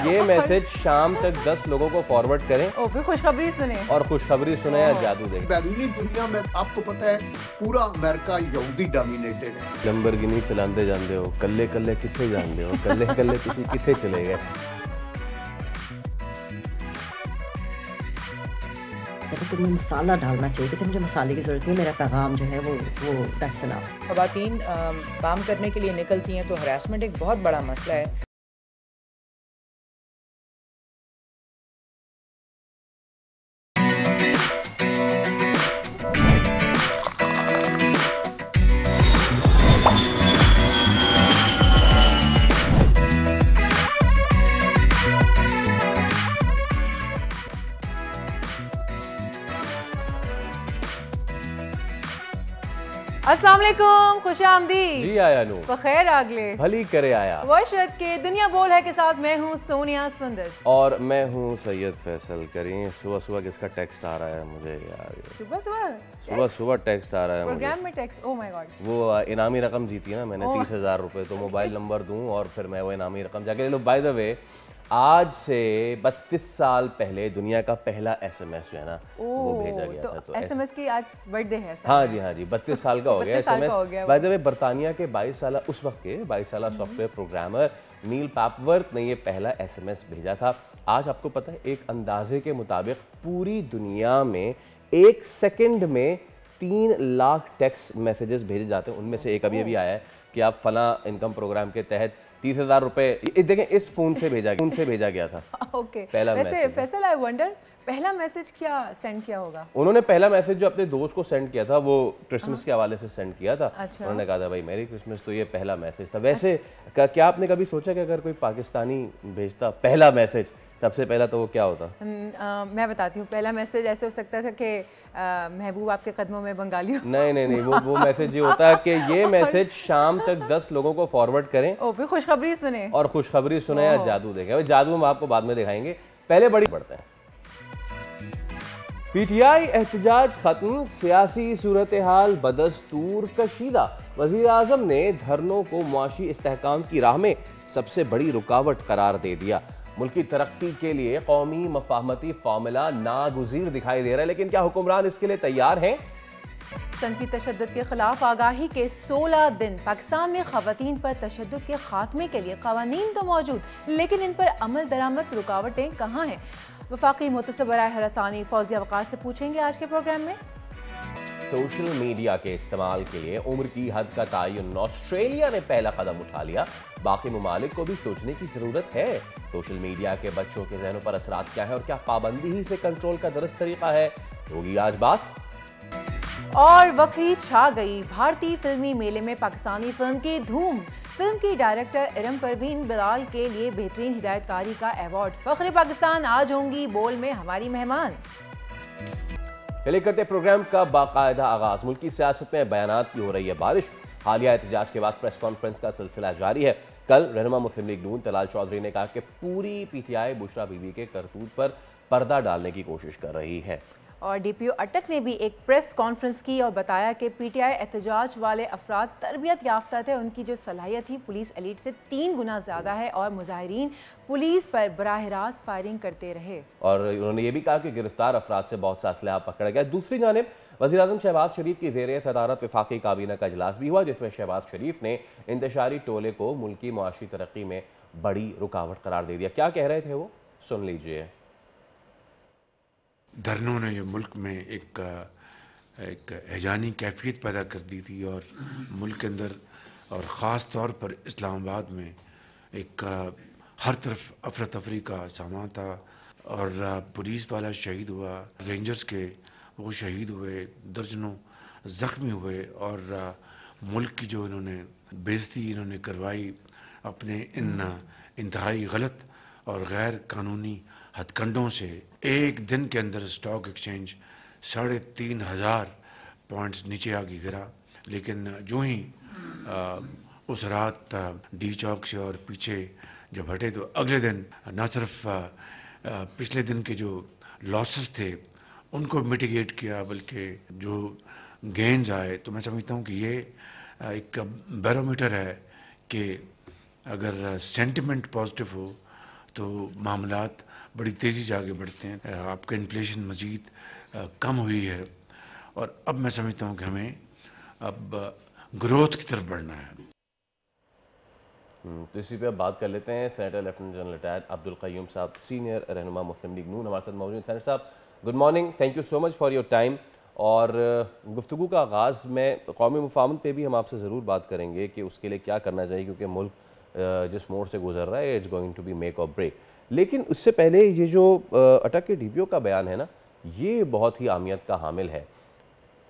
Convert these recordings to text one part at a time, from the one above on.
ये मैसेज शाम तक 10 लोगों को फॉरवर्ड करें और फिर खुशखबरी सुने और खुशखबरी सुने या जादू देखें। बैरूनी दुनिया में आपको पता है पूरा अमेरिका यहूदी डोमिनेटेड है। लंबरगिनी चलाते जाते हो, कल्ले कल्ले किथे जाते हो, कल्ले कल्ले किसी किथे चले गए। तुम्हें मसाला डालना चाहिए कि मुझे मसाले की ज़रूरत नहीं, मेरा पैगाम जो है वो दैट्स इनफ। ख़वातीन काम करने के लिए निकलती हैं तो हरासमेंट एक बहुत बड़ा मसला है। अस्सलाम वालेकुम, खुशामदी जी आया नू बखैर आगले भली करे आया। वर्षद के दुनिया बोल है के साथ मैं हूँ सोनिया सुंदर और मैं हूँ सैयद फैसल। करें सुबह सुबह किसका टेक्स्ट आ रहा है मुझे यार, सुबह सुबह सुबह सुबह टेक्स्ट आ रहा है मुझे। प्रोग्राम में टेक्स्ट, ओह माय गॉड। वो इनामी रकम जीती है ना मैंने 30,000 रुपये, तो मोबाइल नंबर दूं और फिर मैं वो इनामी रकम जाके ले लो। बाय द वे आज से 32 साल पहले दुनिया का पहला एसएमएस जो है ना वो भेजा गया था। तो एसएमएस की आज बर्थडे है। हाँ जी 32 साल का हो गया 32 साल का हो एसएमएस। गया बाय द वे बरतानिया के 22 साल उस वक्त के 22 साल सॉफ्टवेयर प्रोग्रामर नील पैपवर्थ ने ये पहला एसएमएस भेजा था। आज आपको पता है एक अंदाजे के मुताबिक पूरी दुनिया में 1 सेकंड में 3 लाख टेक्स्ट मैसेजेस भेजे जाते हैं। उनमें से एक अभी अभी आया है कि आप फला इनकम प्रोग्राम के तहत 30,000 रुपए देखें, इस फोन से भेजा गया था। ओके पहला वैसे मैसेज। फैसल आई वंडर पहला मैसेज क्या सेंड किया होगा? उन्होंने पहला मैसेज जो अपने दोस्त को सेंड किया था वो क्रिसमस के हवाले से सेंड किया था। अच्छा। उन्होंने कहा था भाई मेरी क्रिसमस, तो ये पहला मैसेज था। वैसे क्या आपने कभी सोचा कि अगर कोई पाकिस्तानी भेजता पहला मैसेज, सबसे पहला तो वो क्या होता? मैं बताती हूँ। पहला मैसेज ऐसे हो सकता था कि महबूब आपके कदमों में बंगाली। नहीं वो मैसेज ये होता है कि ये मैसेज शाम तक 10 लोगों को फॉरवर्ड करें और फिर खुशखबरी सुने और खुशखबरी सुने या जादू देखें। जादू हम आपको बाद में दिखाएंगे, पहले बड़ी बढ़ते हैं। पीटीआई एहतजाज खत्म, सियासी सूरत हाल बदस्तूर कशीदा। वज़ीर आज़म ने धरनों को मुआशी इस्तेहकाम की राह में सबसे बड़ी रुकावट करार दे दिया। मुल्की तरक्की के लिए कौमी मफाहमती फार्मूला नागुज़ीर दिखाई दे रहा है, लेकिन क्या हुक्मरान इसके लिए तैयार हैं? सनफी तशद्दुद के खिलाफ आगाही के 16 दिन। पाकिस्तान में खवातीन पर तशद्दुद के खात्मे के लिए कवानीन तो मौजूद, लेकिन इन पर अमल दरामद रुकावटें कहाँ हैं? वफाकी मुतसब बराए हरसानी फौजिया वक़ास से पूछेंगे आज के प्रोग्राम में। सोशल मीडिया के इस्तेमाल के लिए उम्र की हद का तयन ऑस्ट्रेलिया ने पहला कदम उठा लिया। बाकी ममालिक को भी सोचने की जरूरत है। सोशल मीडिया के बच्चों के जहनों पर असरात क्या है और क्या पाबंदी ही से कंट्रोल का दुरुस्त तरीका है, होगी आज बात। और वक्री छा गई, भारतीय फिल्मी मेले में पाकिस्तानी फिल्म की धूम। फिल्म की डायरेक्टर इरम परवीन बिलाल के लिए बेहतरीन हिदायतकारी का अवार्ड। फख्र पाकिस्तान आज होंगी बोल में हमारी मेहमान। चले करते प्रोग्राम का बाकायदा आगाज। मुल्की सियासत में बयानात की हो रही है बारिश। हालिया एहतजाज के बाद प्रेस कॉन्फ्रेंस का सिलसिला जारी है। कल रहनुमा मुस्लिम लीग नून तलाल चौधरी ने कहा कि पूरी पीटीआई बुशरा बीबी के करतूत पर पर्दा डालने की कोशिश कर रही है। और डीपीओ अटक ने भी एक प्रेस कॉन्फ्रेंस की और बताया कि पीटीआई एहतजाज वाले अफराद तरबियत याफ्ता थे, उनकी जो सलाहियत थी पुलिस एलीट से 3 गुना ज़्यादा है और मुजाहिरीन पुलिस पर बराह रास्त फायरिंग करते रहे। और उन्होंने ये भी कहा कि गिरफ्तार अफराद से बहुत सा असलहा पकड़ा गया। दूसरी जानिब वज़ीर-ए-आज़म शहबाज शरीफ की ज़ेर सदारत वफाकी काबीना का इजलास भी हुआ, जिसमें शहबाज शरीफ ने इंतशारी टोले को मुल्की मुआशी तरक्की में बड़ी रुकावट करार दे दिया। क्या कह रहे थे वो, सुन लीजिए। धरनों ने ये मुल्क में एक हैजानी कैफियत पैदा कर दी थी और मुल्क के अंदर और ख़ास तौर पर इस्लामाबाद में एक हर तरफ अफरा तफरी का सामान था और पुलिस वाला शहीद हुआ, रेंजर्स के वो शहीद हुए, दर्जनों ज़ख्मी हुए और मुल्क की जो इन्होंने बेइज्जती इन्होंने करवाई अपने इन इंतहाई गलत और गैर कानूनी हथकंडों से। एक दिन के अंदर स्टॉक एक्सचेंज 3,500 पॉइंट्स नीचे आगे गिरा, लेकिन जो ही उस रात डी चौक से और पीछे जब हटे तो अगले दिन न सिर्फ पिछले दिन के जो लॉसेस थे उनको मिटिगेट किया, बल्कि जो गेन्स आए। तो मैं समझता हूँ कि ये एक बैरोमीटर है कि अगर सेंटिमेंट पॉजिटिव हो तो मामलात बड़ी तेज़ी से आगे बढ़ते हैं। आपका इन्फ्लेशन मज़ीद कम हुई है और अब मैं समझता हूँ कि हमें अब ग्रोथ की तरफ बढ़ना है। तो इसी पे अब बात कर लेते हैं senator lieutenant general retired Abdul Qayyum साहब, सीनियर रहनुमा मुस्लिम लीग नून, हमारे साथ मौजूद हैं। सेनेटर साहब, good morning, thank you so much for your time. और गुफ्तगू का आगाज़ में कौमी मुफाहमत पे भी हम आपसे ज़रूर बात करेंगे कि उसके लिए क्या करना चाहिए, क्योंकि मुल्क जिस मोड़ से गुजर रहा है it's going to be make और ब्रेक। लेकिन उससे पहले ये जो अटक के DPO का बयान है ना, ये बहुत ही अहमियत का हामिल है।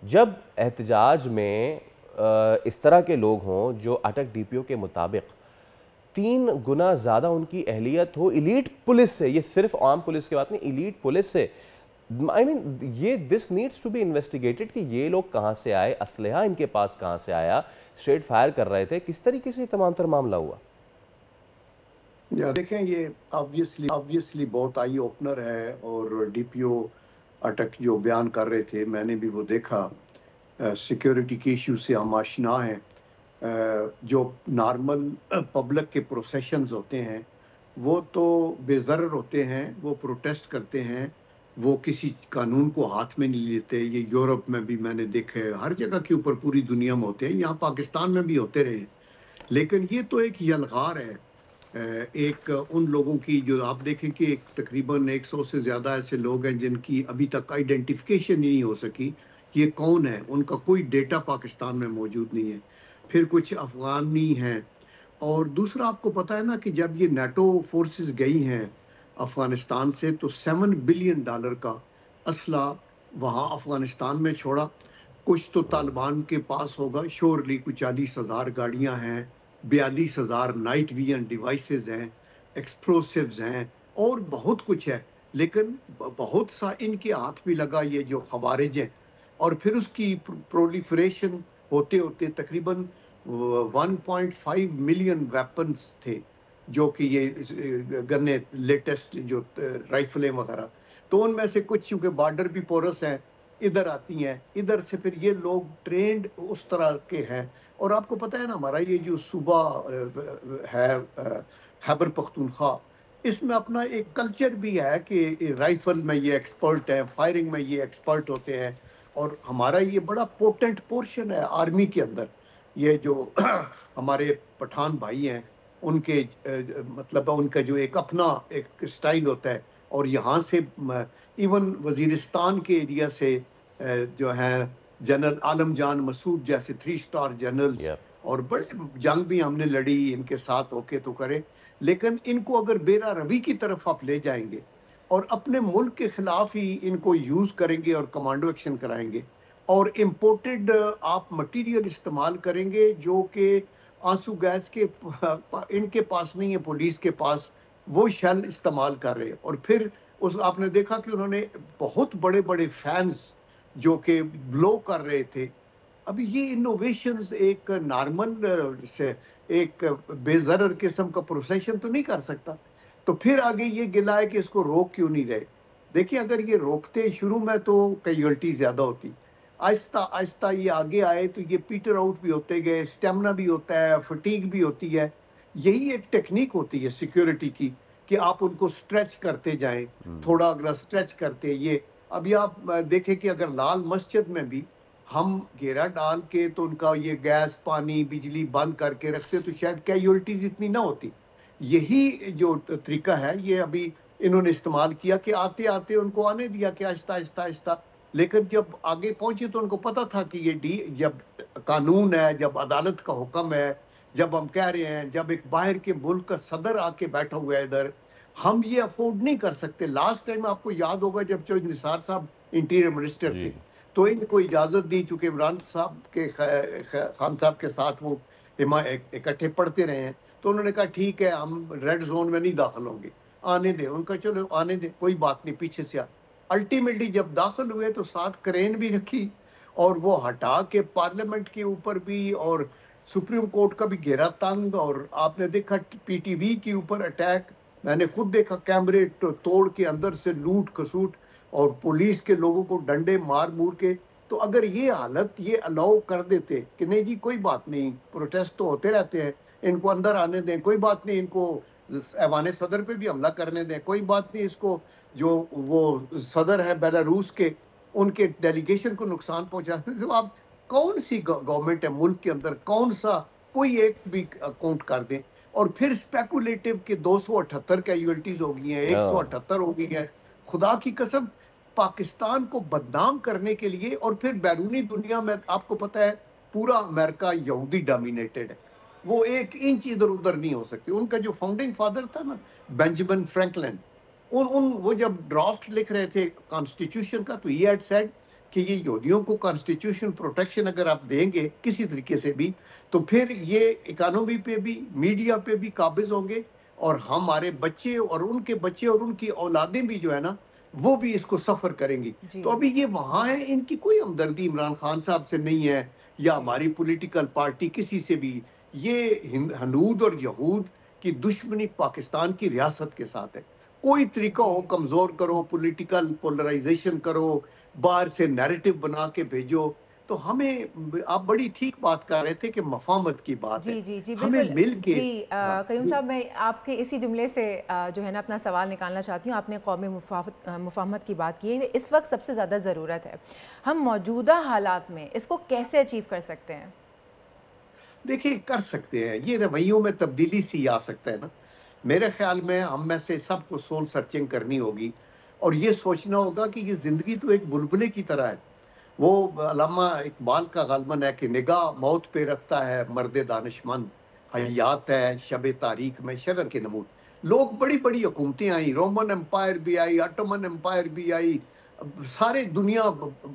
जब एहतजाज में इस तरह के लोग हों जो अटक DPO के मुताबिक 3 गुना ज़्यादा उनकी अहलियत हो इलीट पुलिस से, ये सिर्फ आम पुलिस की बात नहीं, इलीट पुलिस से, आई मीन ये this needs to be investigated कि ये लोग कहाँ से आए, असलहा इनके पास कहाँ से आया, स्ट्रेट फायर कर रहे थे, किस तरीके से तमाम तर मामला हुआ। देखें, ये ऑब्वियसली बहुत आई ओपनर है और DPO अटक जो बयान कर रहे थे, मैंने भी वो देखा। सिक्योरिटी के इशू से हम आशना हैं। जो नॉर्मल पब्लिक के प्रोसेशंस होते हैं वो तो बेज़रर होते हैं, वो प्रोटेस्ट करते हैं, वो किसी कानून को हाथ में नहीं लेते। ये यूरोप में भी मैंने देखे, हर जगह के ऊपर पूरी दुनिया में होते हैं, यहाँ पाकिस्तान में भी होते रहे। लेकिन ये तो एक यलगार है एक उन लोगों की, जो आप देखें कि एक तकरीबन 100 से ज़्यादा ऐसे लोग हैं जिनकी अभी तक आइडेंटिफिकेशन ही नहीं हो सकी ये कौन है, उनका कोई डेटा पाकिस्तान में मौजूद नहीं है। फिर कुछ अफगानी हैं, और दूसरा आपको पता है ना कि जब ये NATO फोर्सेस गई हैं अफ़गानिस्तान से तो $7 बिलियन का असला वहाँ अफ़गानिस्तान में छोड़ा। कुछ तो तालिबान के पास होगा, श्योरली कुछ 40,000 गाड़ियाँ हैं, 42,000 नाइट विजन डिवाइसेस हैं, एक्सप्लोसिव्स हैं और बहुत कुछ है। लेकिन बहुत सा इनके हाथ भी लगा, ये जो खवारिज हैं, और फिर उसकी प्रोलिफरेशन होते होते तकरीबन 1.5 मिलियन वेपन्स थे, जो कि ये गन्ने लेटेस्ट जो राइफलें वगैरह, तो उनमें से कुछ चूँकि बॉर्डर भी पोरस हैं, इधर आती हैं, इधर से फिर ये लोग ट्रेंड उस तरह के हैं। और आपको पता है ना, हमारा ये जो सूबा है खैबर पख्तूनख्वा, इसमें अपना एक कल्चर भी है कि राइफल में ये एक्सपर्ट हैं, फायरिंग में ये एक्सपर्ट होते हैं, और हमारा ये बड़ा पोटेंट पोर्शन है आर्मी के अंदर। ये जो हमारे पठान भाई हैं उनके मतलब उनका जो एक अपना एक स्टाइल होता है, और यहाँ से इवन वजीरिस्तान के एरिया से जो है जनरल आलम जान मसूद जैसे 3 स्टार जनरल और बड़े जंग भी हमने लड़ी इनके साथ होके तो करे। लेकिन इनको अगर बेरा रवि की तरफ आप ले जाएंगे और अपने मुल्क के खिलाफ ही इनको यूज करेंगे और कमांडो एक्शन कराएंगे, और इम्पोर्टेड आप मटेरियल इस्तेमाल करेंगे जो कि आंसू गैस के इनके पास नहीं है, पुलिस के पास, वो शेल इस्तेमाल कर रहे हैं। और फिर उस आपने देखा कि उन्होंने बहुत बड़े बड़े फैंस जो कि ब्लो कर रहे थे। अभी ये इनोवेशंस एक नॉर्मल से एक बेजरर किस्म का प्रोसेशन तो नहीं कर सकता। तो फिर आगे ये गिला है कि इसको रोक क्यों नहीं रहे। देखिए, अगर ये रोकते शुरू में तो कैजुअल्टी ज़्यादा होती, आहिस्ता आहिस्ता ये आगे आए तो ये पीटर आउट भी होते गए, स्टेमिना भी होता है, फटीग भी होती है। यही एक टेक्निक होती है सिक्योरिटी की कि आप उनको स्ट्रेच करते जाएं, थोड़ा अगला स्ट्रेच करते। ये अभी आप देखें कि अगर लाल मस्जिद में भी हम घेरा डाल के तो उनका ये गैस पानी बिजली बंद करके रखते तो शायद कैजुअल्टीज इतनी ना होती। यही जो तरीका है ये अभी इन्होंने इस्तेमाल किया कि आते आते उनको आने दिया कि आहिस्ता आहिस्ता आहिस्ता। लेकिन जब आगे पहुंचे तो उनको पता था कि ये जब कानून है, जब अदालत का हुक्म है, जब हम कह रहे हैं, जब एक बाहर के मुल्क का सदर आके बैठा हुआ है इधर, हम ये अफोर्ड नहीं कर सकते। लास्ट टाइम आपको याद होगा जब चौधरी निसार साहब इंटीरियर मिनिस्टर थे तो इनको इजाज़त दी, चूँकि इमरान साहब के खान साहब के साथ वो इकट्ठे पढ़ते रहे हैं, तो उन्होंने कहा ठीक है हम रेड जोन में नहीं दाखिल होंगे, आने दें। उनका चलो आने दें, कोई बात नहीं, पीछे से आ। अल्टीमेटली जब दाखिल हुए तो साथ क्रेन भी रखी और वो हटा के पार्लियामेंट के ऊपर भी और सुप्रीम कोर्ट का भी घेरा तंग। और आपने देखा PTV के ऊपर अटैक, मैंने खुद देखा, कैमरे तोड़ के अंदर से लूट खसूट और पुलिस के लोगों को डंडे मार मूर के। तो अगर ये हालत ये अलाउ कर देते कि नहीं जी कोई बात नहीं, प्रोटेस्ट तो होते रहते हैं, इनको अंदर आने दें, कोई बात नहीं, इनको ऐवान सदर पे भी हमला करने दें, कोई बात नहीं, इसको जो वो सदर है बेलारूस के, उनके डेलीगेशन को नुकसान पहुंचाते हैं। तो आप कौन सी गवर्नमेंट है मुल्क के अंदर, कौन सा कोई एक भी काउंट कर दें, और फिर स्पेकुलेटिव के 278 कैजुअल्टीज हो गई हैं, 178 हो गई हैं। खुदा की कसम, पाकिस्तान को बदनाम करने के लिए, और फिर बैरूनी दुनिया में आपको पता है पूरा अमेरिका यहूदी डोमिनेटेड है, वो एक इंच इधर उधर नहीं हो सकती। उनका जो फाउंडिंग फादर था ना, बेंजामिन फ्रैंकलिन, वो जब ड्राफ्ट लिख रहे थे कॉन्स्टिट्यूशन का, तो ही हैड सेड कि ये यहूदियों को कॉन्स्टिट्यूशन प्रोटेक्शन अगर आप देंगे किसी तरीके से भी, तो फिर ये इकोनॉमी पे भी, मीडिया पे भी काबिज होंगे, और हमारे बच्चे और उनके बच्चे और उनकी औलादें भी जो है ना, वो भी इसको सफर करेंगी। तो अभी ये वहां है, इनकी कोई हमदर्दी इमरान खान साहब से नहीं है, या हमारी पॉलिटिकल पार्टी किसी से भी। ये हनूद और यहूद की दुश्मनी पाकिस्तान की रियासत के साथ है। कोई तरीका हो, कमजोर करो, पॉलिटिकल पोलराइजेशन करो, बाहर से नैरेटिव बना के भेजो। तो हमें, आप बड़ी ठीक बात कर रहे थे कि मफाहमत की बात है, जी हमें मिल के। कयूम साहब, मैं आपके इसी जुमले से जो है ना अपना सवाल निकालना चाहती हूँ। आपने कौमी मुफाहमत की बात की है, इस वक्त सबसे ज़्यादा ज़रूरत है। हम मौजूदा हालात में इसको कैसे अचीव कर सकते हैं? देखिए, कर सकते हैं, ये रवैयों में तब्दीली सी आ सकता है ना। मेरे ख्याल में हम में से सबको सोल सर्चिंग करनी होगी, और ये सोचना होगा कि ये ज़िंदगी तो एक बुलबुले की तरह है। वो अल्लामा इकबाल का गालमन है कि निगाह मौत पे रखता है मर्द दानिशमंद, हयात है शब तारीख में शरर के नमूद। लोग, बड़ी बड़ी हुकूमतें आई, रोमन एम्पायर भी आई, ऑटोमन एम्पायर भी आई, सारे दुनिया,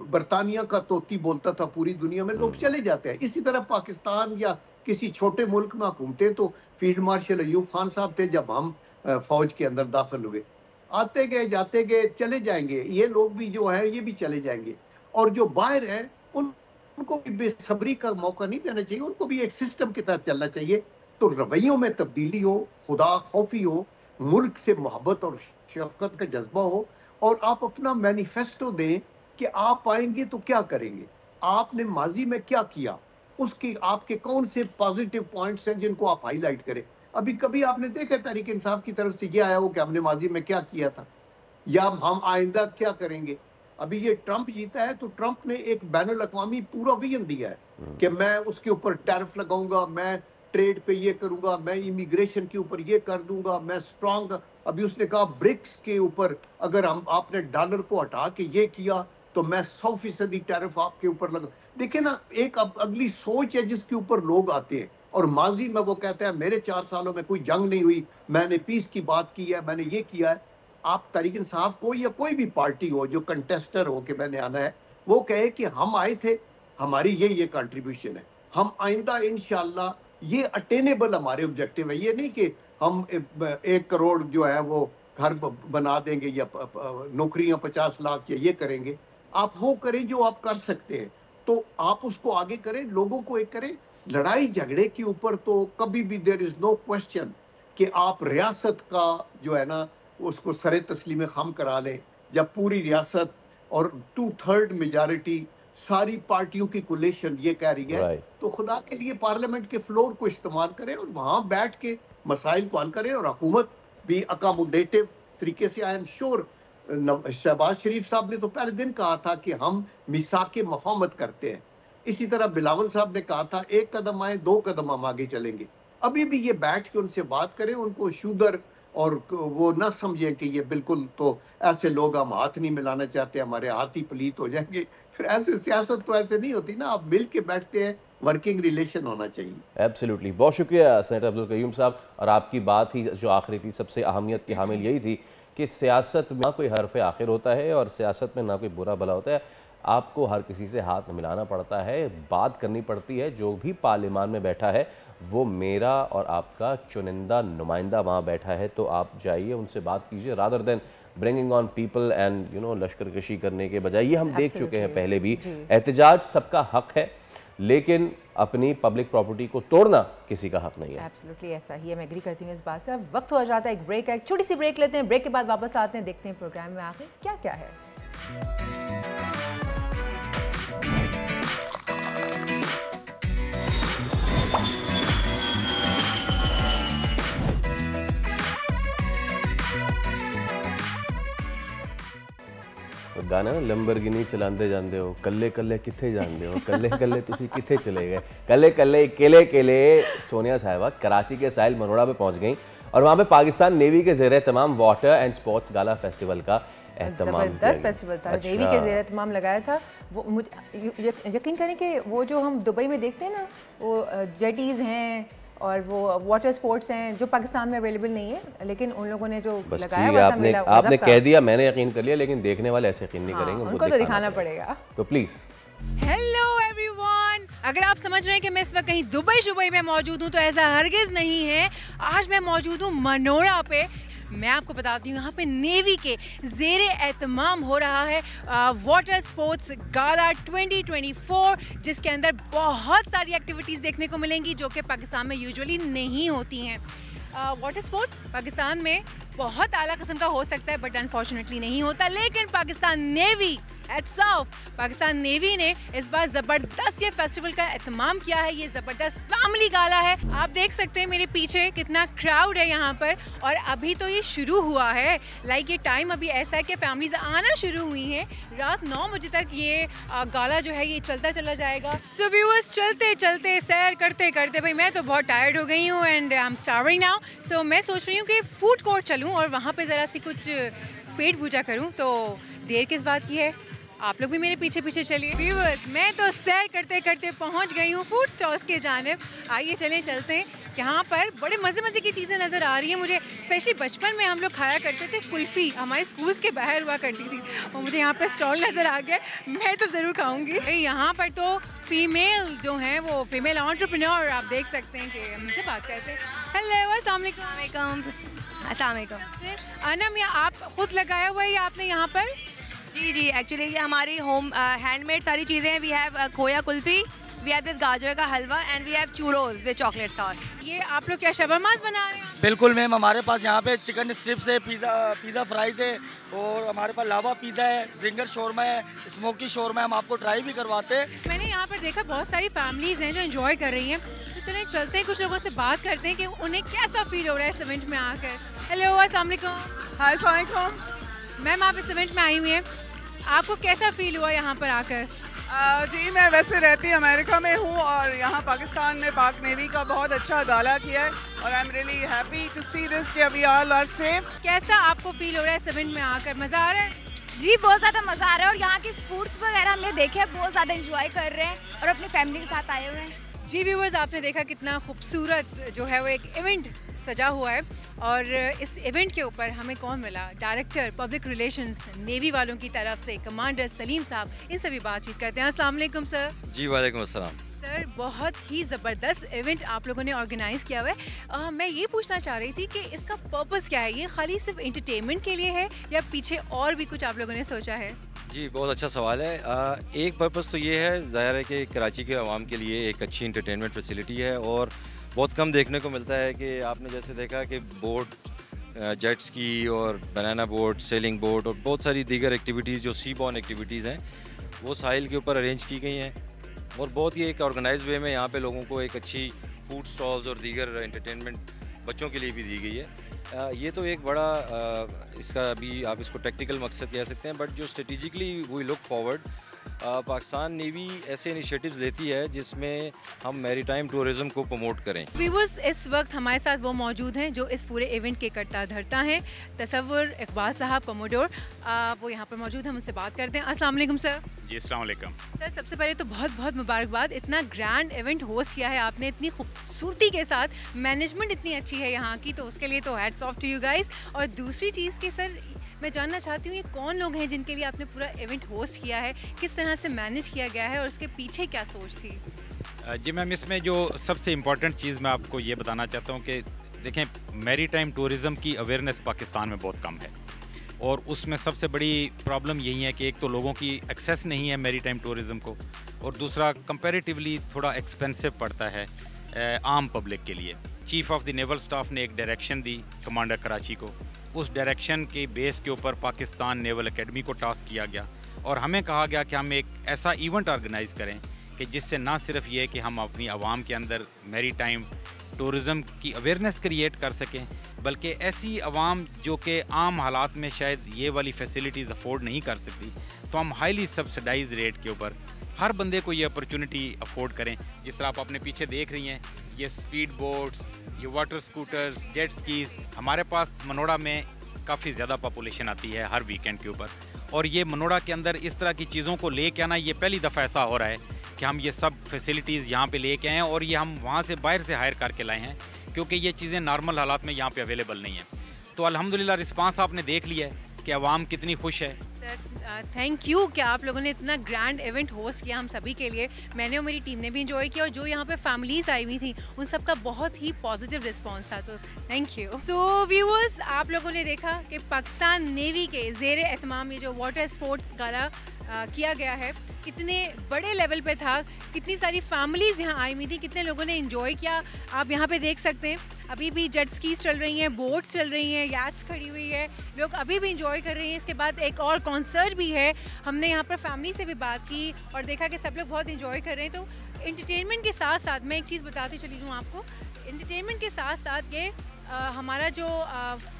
बरतानिया का तोती बोलता था पूरी दुनिया में, लोग चले जाते हैं। इसी तरह पाकिस्तान या किसी छोटे मुल्क में हुकूमतें, तो फील्ड मार्शल अयूब खान साहब थे जब हम फौज के अंदर दाखिल हुए, आते गए जाते गए, चले जाएंगे। ये लोग भी जो है ये भी चले जाएंगे, और जो बाहर है उनको भी बेसब्री का मौका नहीं देना चाहिए, उनको भी एक सिस्टम के तहत चलना चाहिए। तो रवैयों में तब्दीली हो, खुदा खौफी हो, मुल्क से मोहब्बत और शफकत का जज्बा हो, और आप अपना मैनिफेस्टो दें कि आप आएंगे तो क्या करेंगे, आपने माजी में क्या किया, उसकी आपके कौन से पॉजिटिव पॉइंट्स हैं जिनको आप हाईलाइट करें। अभी कभी आपने देखा तहरीक इंसाफ की तरफ से ये आया हो कि हमने माजी में क्या किया था, या हम आइंदा क्या करेंगे। अभी ये ट्रंप जीता है, तो ट्रंप ने एक बैनुल अक़वामी पूरा विजन दिया है कि मैं उसके ऊपर टैरिफ लगाऊंगा, मैं ट्रेड पे ये करूंगा, मैं इमिग्रेशन के ऊपर ये कर दूंगा, मैं स्ट्रांग। अभी उसने कहा ब्रिक्स के ऊपर अगर आपने डॉलर को हटा के ये किया तो मैं 100% टैरिफ आपके ऊपर लगा। देखिए ना, एक अगली सोच है जिसके ऊपर लोग आते हैं, और माजी में वो कहते हैं मेरे 4 सालों में कोई जंग नहीं हुई, मैंने पीस की बात की है, मैंने ये किया है। आप तहरीक इंसाफ को या कोई भी पार्टी हो जो कंटेस्टर हो कि मैंने आना है, वो कहे कि हम आए थे, हमारी ये कंट्रीब्यूशन है, हम आइंदा इंशाल्लाह ये अटेनेबल हमारे ऑब्जेक्टिव है। ये नहीं कि हम 1 करोड़ जो है वो घर बना देंगे या नौकरियां 50 लाख या ये करेंगे। आप वो करें जो आप कर सकते हैं, तो आप उसको आगे करें, लोगों को एक करें। लड़ाई झगड़े के ऊपर तो कभी भी देयर इज नो क्वेश्चन कि आप रियासत का जो है ना उसको सरे तस्लीम खम करा लें। जब पूरी रियासत और 2/3 मेजॉरिटी सारी पार्टियों की कोलिशन ये कह रही है, तो खुदा के लिए पार्लियामेंट के फ्लोर को इस्तेमाल करें और वहां बैठ के मसाइल को हल करें, और हुकूमत भी अकोमोडेटिव तरीके से। आई एम श्योर शहबाज शरीफ साहब ने तो पहले दिन कहा था कि हम मिसाके मफाहमत करते हैं। इसी तरह बिलावल साहब ने कहा था 1 कदम आए 2 कदम हम आगे चलेंगे। अभी भी ये बैठ के उनसे बात करें, उनको शुगर और वो ना समझें कि ये बिल्कुल तो ऐसे लोग हम हाथ नहीं मिलाना चाहते, हमारे हाथ ही पलीत हो जाएंगे। फिर ऐसे सियासत तो ऐसे नहीं होती ना, आप मिल के बैठते हैं, वर्किंग रिलेशन होना चाहिए। एब्सोल्युटली, बहुत शुक्रिया सेनेटर अब्दुल कयूम साहब। और आपकी बात ही जो आखिरी थी, सबसे अहमियत की हामिल यही थी कि सियासत में ना कोई हरफ आखिर होता है और सियासत में ना कोई बुरा भला होता है। आपको हर किसी से हाथ मिलाना पड़ता है, बात करनी पड़ती है। जो भी पार्लियामान में बैठा है वो मेरा और आपका चुनिंदा नुमाइंदा वहाँ बैठा है, तो आप जाइए उनसे बात कीजिए, rather than bringing on people and लश्कर कशी करने के बजाय। ये हम देख चुके हैं पहले भी, एहतजाज सबका हक है, लेकिन अपनी पब्लिक प्रॉपर्टी को तोड़ना किसी का हक नहीं है। एब्सोल्युटली ऐसा ही है, मैं एग्री करती हूँ इस बात से। अब वक्त हो जाता है एक ब्रेक का, एक छोटी सी ब्रेक लेते हैं। ब्रेक के बाद वापस आते हैं, देखते हैं प्रोग्राम में आखिर क्या क्या है। गाना लंबरगिनी चलाते जाते हो, कल्ले कल्ले किथे जाते हो, कल्ले कल्ले तुसी किथे चले गए, कल्ले कल्ले केले केले। सोनिया साहिबा कराची के साहिल मनोड़ा पे पहुंच गई और वहाँ पे पाकिस्तान नेवी के ज़ेरे तमाम water and sports gala festival का जबरदस्त फेस्टिवल था। नेवी के ज़ेरे तमाम लगाया था वो। मुझे यकीन करें कि वो जो हम दुबई में देखते हैं ना, वो जेटीज़ हैं और वो वाटर स्पोर्ट्स हैं जो पाकिस्तान में अवेलेबल नहीं है, लेकिन उन लोगों ने जो लगाया हुआ था, आपने कह दिया, मैंने यकीन कर लिया, लेकिन देखने वाले ऐसे यकीन नहीं करेंगे, उनको तो दिखाना पड़ेगा। तो प्लीज। हेलो एवरीवन, अगर आप समझ रहे हैं कि मैं इस वक्त कहीं दुबई में मौजूद हूँ तो ऐसा हरगिज़ नहीं है। आज मैं मौजूद हूँ मनोड़ा पे। मैं आपको बताती हूँ यहाँ पे नेवी के ज़ेरे एहतमाम हो रहा है वाटर स्पोर्ट्स गाला 2024, जिसके अंदर बहुत सारी एक्टिविटीज़ देखने को मिलेंगी जो कि पाकिस्तान में यूजुअली नहीं होती हैं। वाटर स्पोर्ट्स पाकिस्तान में बहुत आला किस्म का हो सकता है बट अनफॉर्चुनेटली नहीं होता, लेकिन पाकिस्तान नेवी पाकिस्तान नेवी ने इस बार ज़बरदस्त ये फेस्टिवल का एहतमाम किया है। ये ज़बरदस्त फैमिली गाला है। आप देख सकते हैं मेरे पीछे कितना क्राउड है यहाँ पर, और अभी तो ये शुरू हुआ है। ये टाइम अभी ऐसा है कि फैमिलीज आना शुरू हुई हैं। रात 9 बजे तक ये गाला जो है ये चलता चला जाएगा। सो व्यूअर्स, चलते चलते सैर करते करते भाई मैं तो बहुत टायर्ड हो गई हूँ and I am starving now. So मैं सोच रही हूँ कि फूड कोर्ट चलूँ और वहाँ पर ज़रा सी कुछ पेट पूजा करूँ। तो देर किस बात की है, आप लोग भी मेरे पीछे पीछे चलिए। व्यूअर्स, मैं तो सैर करते करते पहुंच गई हूँ फूड स्टॉल्स के जानिब। आइए चलते हैं। यहाँ पर बड़े मज़े की चीज़ें नज़र आ रही हैं मुझे। स्पेशली बचपन में हम लोग खाया करते थे कुल्फ़ी, हमारे स्कूल्स के बाहर हुआ करती थी, और मुझे यहाँ पर स्टॉल नज़र आ गया। मैं तो ज़रूर खाऊँगी। यहाँ पर तो फीमेल जो हैं वो फीमेल एंटरप्रेन्योर आप देख सकते हैं कि हमसे बात करते हैं। हेलो, अस्सलाम वालेकुम। अनम, या आप खुद लगाया हुआ है या आपने यहाँ पर? जी, एक्चुअली ये हमारी होम हैंडमेड सारी चीज़ें हैं। वी हैव खोया kulfi, we have this gajar ka halwa and we have churros with chocolate sauce. ये आप लोग क्या शबरमाज बना रहे हैं? बिल्कुल मैम, हमारे पास यहाँ पे चिकन स्ट्रिप्स है, पिज़्ज़ा फ्राइज़ है, और हमारे पास लावा पिज़्ज़ा है, जिंगर शोरमा है, स्मोकी शोरमा है। हम आपको ट्राई भी करवाते हैं। मैंने यहाँ पर देखा बहुत सारी फैमिलीज़ हैं जो एंजॉय कर रही हैं, तो चलें चलते हैं, कुछ लोगों से बात करते हैं कि उन्हें कैसा फील हो रहा है इस इवेंट में आकर। हेलो, अस्सलाम वालेकुम। मैम, आप इस इवेंट में आई हुई हैं, आपको कैसा फील हुआ यहाँ पर आकर? जी, मैं वैसे रहती अमेरिका में हूँ और यहाँ पाकिस्तान में पाक नेवी का बहुत अच्छा गाला किया है और I am really happy to see this कि वी ऑल आर सेफ। कैसा आपको फील हो रहा है इस इवेंट में आकर? मज़ा आ रहा है? जी, बहुत ज़्यादा मज़ा आ रहा है, और यहाँ की फूड्स वगैरह हमने देखे हैं, बहुत ज़्यादा एंजॉय कर रहे हैं और अपनी फैमिली के साथ आए हुए हैं। जी व्यूअर्स, आपने देखा कितना खूबसूरत जो है वो एक इवेंट सजा हुआ है, और इस इवेंट के ऊपर हमें कौन मिला? डायरेक्टर पब्लिक रिलेशंस नेवी वालों की तरफ से कमांडर सलीम साहब। इन सभी बातचीत करते हैं। अस्सलाम वालेकुम सर। जी वालेकुम अस्सलाम। सर, बहुत ही ज़बरदस्त इवेंट आप लोगों ने ऑर्गेनाइज़ किया हुआ है। मैं ये पूछना चाह रही थी कि इसका पर्पस क्या है? ये खाली सिर्फ एंटरटेनमेंट के लिए है या पीछे और भी कुछ आप लोगों ने सोचा है? जी, बहुत अच्छा सवाल है। एक पर्पस तो ये है, ज़ाहिर है कि कराची के आवाम के लिए एक अच्छी इंटरटेनमेंट फैसिलिटी है, और बहुत कम देखने को मिलता है कि आपने जैसे देखा कि बोट, जेट स्की और बनाना बोट, सेलिंग बोट और बहुत सारी दीगर एक्टिविटीज़ जो सी बॉर्न एक्टिविटीज़ हैं वो साहिल के ऊपर अरेंज की गई हैं, और बहुत ही एक ऑर्गेनाइज वे में यहाँ पे लोगों को एक अच्छी फूड स्टॉल्स और दीगर एंटरटेनमेंट बच्चों के लिए भी दी गई है। ये तो एक बड़ा इसका अभी आप इसको टेक्निकल मकसद कह सकते हैं, बट जो strategically we look forward, Pakistan navy ऐसे इनिशिएटिव्स लेती है जिसमें हम मैरीटाइम टूरिज्म को प्रमोट करें। व्यूअर्स, इस वक्त हमारे साथ वो मौजूद हैं जो इस पूरे इवेंट के करता धरता हैं। तसव्वुर इकबाल साहब कमोडोर, वो यहाँ पर मौजूद हैं, मुझसे बात करते हैं। अस्सलाम वालेकुम सर। जी, अस्सलाम वालेकुम। सर, सबसे पहले तो बहुत बहुत मुबारकबाद, इतना ग्रैंड इवेंट होस्ट किया है आपने, इतनी खूबसूरती के साथ, मैनेजमेंट इतनी अच्छी है यहाँ की, तो उसके लिए तो hats off to you guys. और दूसरी चीज़ कि सर, मैं जानना चाहती हूँ ये कौन लोग हैं जिनके लिए आपने पूरा इवेंट होस्ट किया है, किस तरह से मैनेज किया गया है और उसके पीछे क्या सोच थी? जी मैम, इसमें जो सबसे इम्पॉर्टेंट चीज़ मैं आपको ये बताना चाहता हूँ कि देखें, मैरीटाइम टूरिज़म की अवेयरनेस पाकिस्तान में बहुत कम है, और उसमें सबसे बड़ी प्रॉब्लम यही है कि एक तो लोगों की एक्सेस नहीं है मैरीटाइम टूरिज़म को, और दूसरा कंपैरेटिवली थोड़ा एक्सपेंसिव पड़ता है आम पब्लिक के लिए। Chief of the naval staff ने एक डायरेक्शन दी कमांडर कराची को, उस डायरेक्शन के बेस के ऊपर पाकिस्तान नेवल एकेडमी को टास्क किया गया, और हमें कहा गया कि हम एक ऐसा इवेंट ऑर्गेनाइज़ करें कि जिससे ना सिर्फ ये कि हम अपनी आवाम के अंदर मैरीटाइम टूरिज़म की अवेयरनेस क्रिएट कर सकें, बल्कि ऐसी आवाम जो कि आम हालात में शायद ये वाली फैसिलिटीज़ अफोर्ड नहीं कर सकती, तो हम हाईली सब्सिडाइज रेट के ऊपर हर बंदे को ये अपॉर्चुनिटी अफोर्ड करें। जिस तरह आप अपने पीछे देख रही हैं, ये स्पीड बोट्स, ये वाटर स्कूटर्स, जेट स्कीज़, हमारे पास मनोड़ा में काफ़ी ज़्यादा पॉपुलेशन आती है हर वीकेंड के ऊपर, और ये मनोड़ा के अंदर इस तरह की चीज़ों को लेके आना, ये पहली दफ़ा ऐसा हो रहा है कि हम ये सब फैसिलिटीज़ यहाँ पे लेके आए हैं, और ये हम वहाँ से बाहर से हायर करके लाए हैं, क्योंकि ये चीज़ें नॉर्मल हालात में यहाँ पे अवेलेबल नहीं है। तो अल्हम्दुलिल्लाह रिस्पांस आपने देख लिया है कि आवाम कितनी खुश है। थैंक यू कि आप लोगों ने इतना ग्रैंड इवेंट होस्ट किया हम सभी के लिए। मैंने और मेरी टीम ने भी इंजॉय किया, और जो यहाँ पे फैमिलीज आई हुई थी उन सब का बहुत ही पॉजिटिव रिस्पांस था, तो थैंक यू। सो व्यूअर्स, आप लोगों ने देखा कि पाकिस्तान नेवी के ज़ेरे एहतमाम ये जो वाटर स्पोर्ट्स गाला किया गया है, कितने बड़े लेवल पे था, कितनी सारी फैमिलीज़ यहाँ आई हुई थी, कितने लोगों ने एंजॉय किया। आप यहाँ पे देख सकते हैं अभी भी जेट स्कीज चल रही हैं, बोट्स चल रही हैं, याच खड़ी हुई है, लोग अभी भी इंजॉय कर रहे हैं। इसके बाद एक और कॉन्सर्ट भी है। हमने यहाँ पर फैमिली से भी बात की और देखा कि सब लोग बहुत इंजॉय कर रहे हैं। तो एंटरटेनमेंट के साथ साथ मैं एक चीज़ बताती चली जाऊँ आपको, एंटरटेनमेंट के साथ साथ ये हमारा जो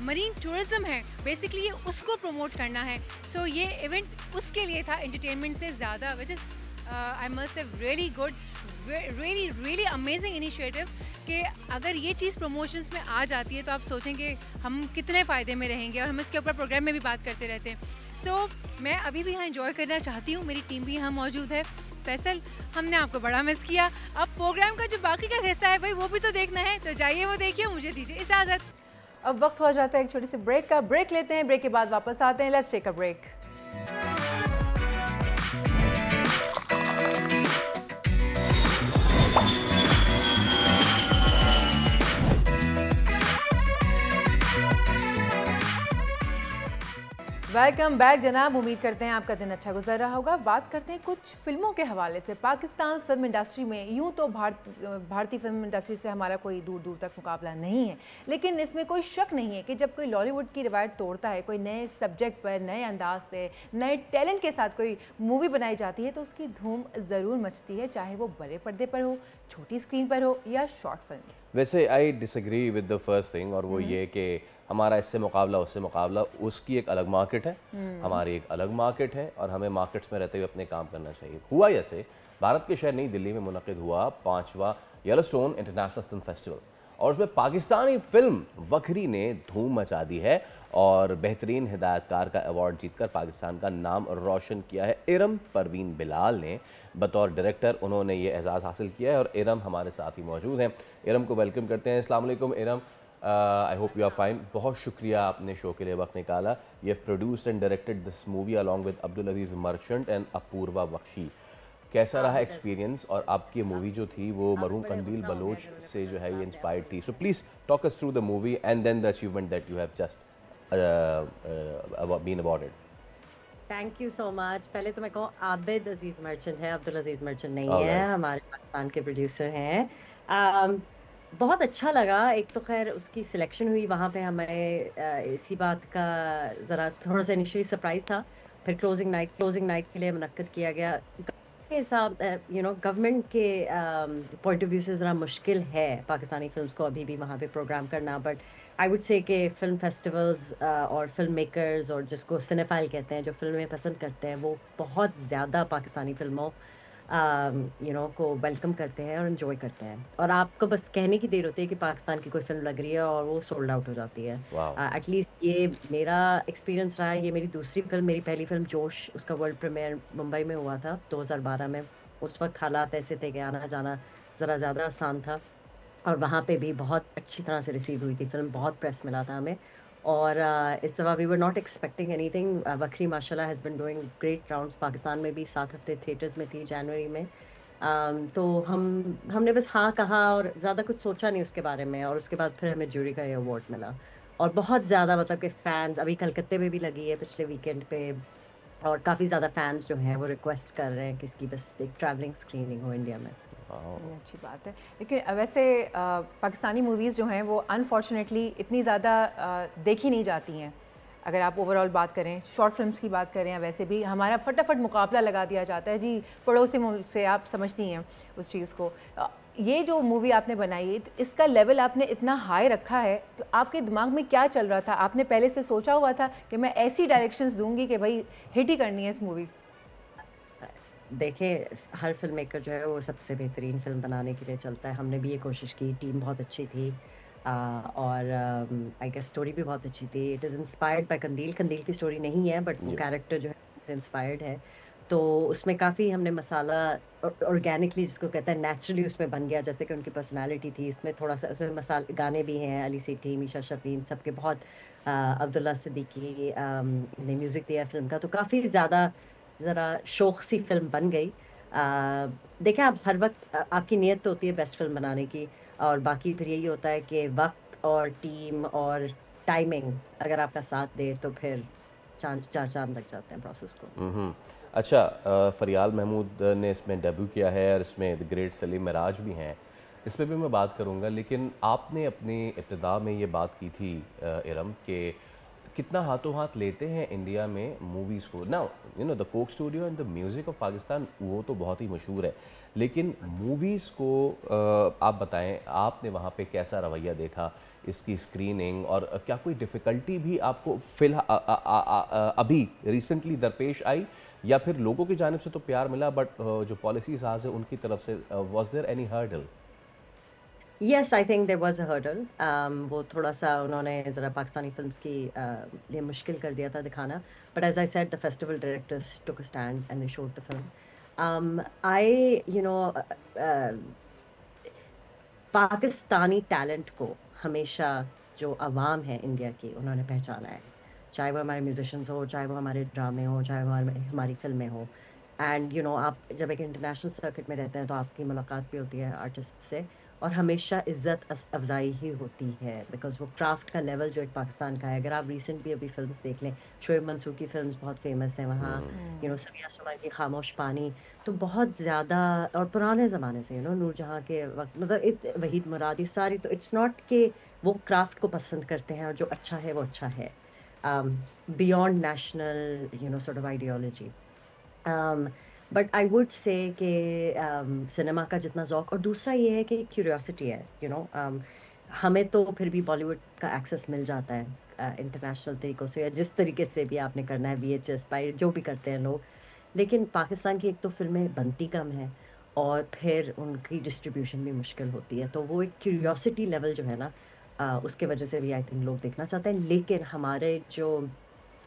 मरीन टूरिज़्म है बेसिकली ये उसको प्रमोट करना है। सो ये इवेंट उसके लिए था एंटरटेनमेंट से ज़्यादा, which is I must say really good, really amazing initiative कि अगर ये चीज़ प्रमोशंस में आ जाती है तो आप सोचेंगे हम कितने फ़ायदे में रहेंगे, और हम इसके ऊपर प्रोग्राम में भी बात करते रहते हैं। सो मैं अभी भी यहाँ एंजॉय करना चाहती हूँ, मेरी टीम भी यहाँ मौजूद है। फैसल, हमने आपको बड़ा मिस किया। अब प्रोग्राम का जो बाकी का हिस्सा है भाई वो भी तो देखना है, तो जाइए वो देखिए, मुझे दीजिए इजाज़त। अब वक्त हो जाता है एक छोटी सी ब्रेक का। ब्रेक लेते हैं, ब्रेक के बाद वापस आते हैं। Let's take a break. Welcome back जनाब, उम्मीद करते हैं आपका दिन अच्छा गुजर रहा होगा। बात करते हैं कुछ फिल्मों के हवाले से। पाकिस्तान फिल्म इंडस्ट्री में यूं तो भारतीय फिल्म इंडस्ट्री से हमारा कोई दूर दूर तक मुकाबला नहीं है, लेकिन इसमें कोई शक नहीं है कि जब कोई लॉलीवुड की रिवायत तोड़ता है, कोई नए सब्जेक्ट पर, नए अंदाज से, नए टैलेंट के साथ कोई मूवी बनाई जाती है तो उसकी धूम ज़रूर मचती है, चाहे वो बड़े पर्दे पर हो, छोटी स्क्रीन पर हो या शॉर्ट फिल्म। वैसे I disagree with the first thing, और वो ये कि हमारा इससे मुकाबला उससे मुकाबला, उसकी एक अलग मार्केट है, हमारी एक अलग मार्केट है, और हमें मार्केट्स में रहते हुए अपने काम करना चाहिए। हुआ ऐसे, भारत के शहर नई दिल्ली में मुनक़िद हुआ 5वां येलोस्टोन इंटरनेशनल फिल्म फेस्टिवल, और उसमें पाकिस्तानी फिल्म वखरी ने धूम मचा दी है और बेहतरीन हिदायतकार का अवार्ड जीतकर पाकिस्तान का नाम रोशन किया है। इरम परवीन बिलाल ने बतौर डायरेक्टर उन्होंने ये एजाज़ हासिल किया है, और इरम हमारे साथ ही मौजूद हैं। इरम को वेलकम करते हैं। अस्सलाम वालेकुम Iram, I hope you are fine. बहुत शुक्रिया आपने शो के लिए वक्त निकाला। You have produced and directed this movie along with Abdul Aziz Merchant and Apurva Bakshi. कैसा रहा एक्सपीरियंस? और आपकी मूवी जो थी वो मरहूम कंदील बलोच से जो है ये इंस्पायर्ड थी, so please talk us through the movie and then the achievement that you have just been awarded. Thank you so much. पहले तो मैं कहूँ आबिद अजीज़ मर्चेंट है, अब्दुल अजीज़ मर्चेंट नहीं है, हमारे पाकिस्तान के प्रोड्यूसर हैं। बहुत अच्छा लगा। एक तो खैर उसकी सिलेक्शन हुई वहाँ पे, हमें इसी बात का ज़रा थोड़ा सा इनिशियली सरप्राइज़ था। फिर क्लोजिंग नाइट के लिए मुनक्किद किया गया। के हिसाब गवर्नमेंट के पॉइंट ऑफ व्यू से ज़रा मुश्किल है पाकिस्तानी फिल्म्स को अभी भी वहाँ पे प्रोग्राम करना, बट आई वुड से कि फिल्म फेस्टिवल्स और फिल्म मेकर्स और जिसको सिनेफाइल कहते हैं, जो फिल्में पसंद करते हैं, वो बहुत ज़्यादा पाकिस्तानी फिल्मों को वेलकम करते हैं और इन्जॉय करते हैं। और आपको बस कहने की देर होती है कि पाकिस्तान की कोई फिल्म लग रही है और वो सोल्ड आउट हो जाती है। एटलीस्ट ये मेरा एक्सपीरियंस रहा है। ये मेरी दूसरी फिल्म, मेरी पहली फिल्म जोश, उसका वर्ल्ड प्रीमियर मुंबई में हुआ था 2012 में। उस वक्त हालात ऐसे थे कि आना जाना ज़रा ज़्यादा आसान था, और वहाँ पे भी बहुत अच्छी तरह से रिसीव हुई थी फिल्म, बहुत प्रेस मिला था हमें। और इस दफ़ा we were not expecting anything. वखरी माशाल्लाह has been doing great rounds. Pakistan में भी 7 हफ्ते थिएटर्स में थी जनवरी में। तो हमने बस हाँ कहा और ज़्यादा कुछ सोचा नहीं उसके बारे में, और उसके बाद फिर हमें जूरी का ये अवार्ड मिला। और बहुत ज़्यादा मतलब कि फ़ैन्स अभी कलकत्ते में भी लगी है पिछले वीकेंड पे, और काफ़ी ज़्यादा फ़ैन्स जो हैं वो रिक्वेस्ट कर रहे हैं कि इसकी बस एक ट्रैवलिंग स्क्रीनिंग हो इंडिया में। अच्छी बात है। लेकिन वैसे पाकिस्तानी मूवीज़ जो हैं वो अनफॉर्चुनेटली इतनी ज़्यादा देखी नहीं जाती हैं। अगर आप ओवरऑल बात करें, शॉर्ट फिल्म्स की बात करें या वैसे भी, हमारा फटाफट मुकाबला लगा दिया जाता है जी पड़ोसी मुल्क से, आप समझती हैं उस चीज़ को। ये जो मूवी आपने बनाई है, तो इसका लेवल आपने इतना हाई रखा है, तो आपके दिमाग में क्या चल रहा था? आपने पहले से सोचा हुआ था कि मैं ऐसी डायरेक्शंस दूंगी कि भाई हिट ही करनी है इस मूवी? देखिए, हर फिल्म मेकर जो है वो सबसे बेहतरीन फिल्म बनाने के लिए चलता है। हमने भी ये कोशिश की, टीम बहुत अच्छी थी, और आई गेस स्टोरी भी बहुत अच्छी थी। इट इज़ इंस्पायर्ड बाय कंदील। कंदील की स्टोरी नहीं है, बट वो कैरेक्टर जो है इंस्पायर्ड है। तो उसमें काफ़ी हमने मसाला ऑर्गेनिकली, जिसको कहते हैं नेचुरली, उसमें बन गया, जैसे कि उनकी पर्सनालिटी थी। इसमें थोड़ा सा उसमें मसाले गाने भी हैं, अली सेठी, मीशा शफीन, सबके बहुत, अब्दुल्ला सिद्दीकी ने म्यूज़िक दिया फिल्म का। तो काफ़ी ज़्यादा ज़रा शौक सी फिल्म बन गई। देखें, आप हर वक्त आपकी नीयत तो होती है बेस्ट फिल्म बनाने की, और बाकी फिर यही होता है कि वक्त और टीम और टाइमिंग अगर आपका साथ दे तो फिर चार चांद लग जाते हैं प्रोसेस को। अच्छा, फरियाल महमूद ने इसमें डेब्यू किया है और इसमें द ग्रेट सलीम मिराज भी हैं, इस पर भी मैं बात करूंगा। लेकिन आपने अपनी इब्तिदा में ये बात की थी इरम कि कितना हाथों हाथ लेते हैं इंडिया में मूवीज़ को। ना you know the Coke studio and the music of Pakistan, वो तो बहुत ही मशहूर है, लेकिन मूवीज़ को आप बताएं, आपने वहाँ पे कैसा रवैया देखा, इसकी स्क्रीनिंग, और क्या कोई डिफ़िकल्टी भी आपको फ़िलहाल अभी रिसेंटली दरपेश आई, या फिर लोगों की जानिब से तो प्यार मिला, बट जो पॉलिसी साज है उनकी तरफ से, was there any hurdle? Yes, I think there was a hurdle. वो थोड़ा सा उन्होंने ज़रा पाकिस्तानी फिल्म्स की लिए मुश्किल कर दिया था दिखाना, but as I said the festival directors took a stand and they showed the film. I you know Pakistani talent को हमेशा जो अवाम है इंडिया की, उन्होंने पहचाना है, चाहे वो हमारे म्यूजिशियंस हो, चाहे वो हमारे ड्रामे हो, चाहे वो हमारी फिल्में हो। एंड यू नो, आप जब एक इंटरनेशनल सर्किट में रहते हैं तो आपकी मुलाकात भी होती है आर्टिस्ट से, और हमेशा इज़्ज़त अफजाई ही होती है, बिकॉज वो क्राफ्ट का लेवल जो एक पाकिस्तान का है। अगर आप रिसेंट भी अभी फिल्म्स देख लें, शोएब मंसूर की फिल्म्स बहुत फेमस हैं वहाँ, यू नो सबिया सुमर की खामोश पानी, तो बहुत ज़्यादा, और पुराने ज़माने से, यू नो नूरजहाँ के वक्त, मतलब वहीद मुरादी सारी, तो इट्स नॉट कि वो क्राफ्ट को पसंद करते हैं और जो अच्छा है वो अच्छा है, beyond national, you know, sort of ideology. But I would say कि सिनेमा का जितना ज़ौक़, और दूसरा ये है कि क्यूरियोसिटी है, you know, हमें तो फिर भी बॉलीवुड का एक्सेस मिल जाता है इंटरनेशनल तरीक़ों से, या जिस तरीके से भी आपने करना है, VHS पाई जो भी करते हैं लोग। लेकिन पाकिस्तान की एक तो फिल्में बनती कम है, और फिर उनकी डिस्ट्रीब्यूशन भी मुश्किल होती है, तो वो एक क्यूरियोसिटी लेवल जो है ना, उसके वजह से भी आई थिंक लोग देखना चाहते हैं। लेकिन हमारे जो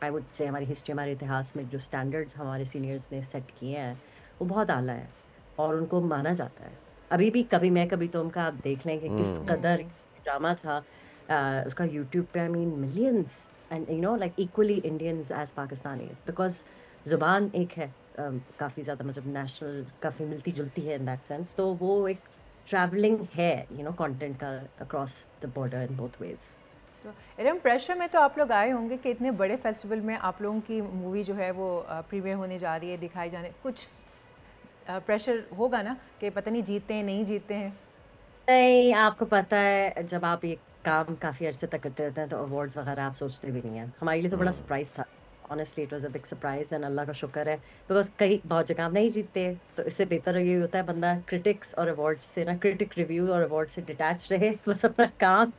आई वुड से हमारी हिस्ट्री, हमारे इतिहास में जो स्टैंडर्ड्स हमारे सीनियर्स ने सेट किए हैं वो बहुत आला है, और उनको माना जाता है अभी भी। कभी मैं कभी तुम का आप देख लें कि किस कदर ड्रामा था उसका यूट्यूब पे, I mean millions, and you know like equally Indians as Pakistanis, because ज़ुबान एक है, काफ़ी ज़्यादा मतलब नेशनल काफ़ी मिलती जुलती है इन दैट सेंस। तो वो एक ट्रैवलिंग है, यू नो, कंटेंट का across the border in both ways. तो एरम, प्रेशर में तो आप लोग आए होंगे कि इतने बड़े फेस्टिवल में आप लोगों की मूवी जो है वो प्रीमियर होने जा रही है, दिखाई जाने, कुछ प्रेशर होगा ना कि पता नहीं जीतते हैं नहीं जीतते हैं? नहीं, आपको पता है जब आप ये काम काफ़ी अर्से तक करते रहते हैं तो अवार्ड्स वगैरह आप सोचते भी नहीं हैं। हमारे लिए तो बड़ा सरप्राइज़ था, honestly it was a big surprise, and अल्लाह का शुक्र है, बिकॉज कई बहुत जगह आप नहीं जीतते, तो इससे बेहतर ये होता है बंदा क्रिटिक्स और अवार्ड्स से ना, क्रिटिक रिव्यू और अवार्ड से डिटैच रहे, बस अपना काम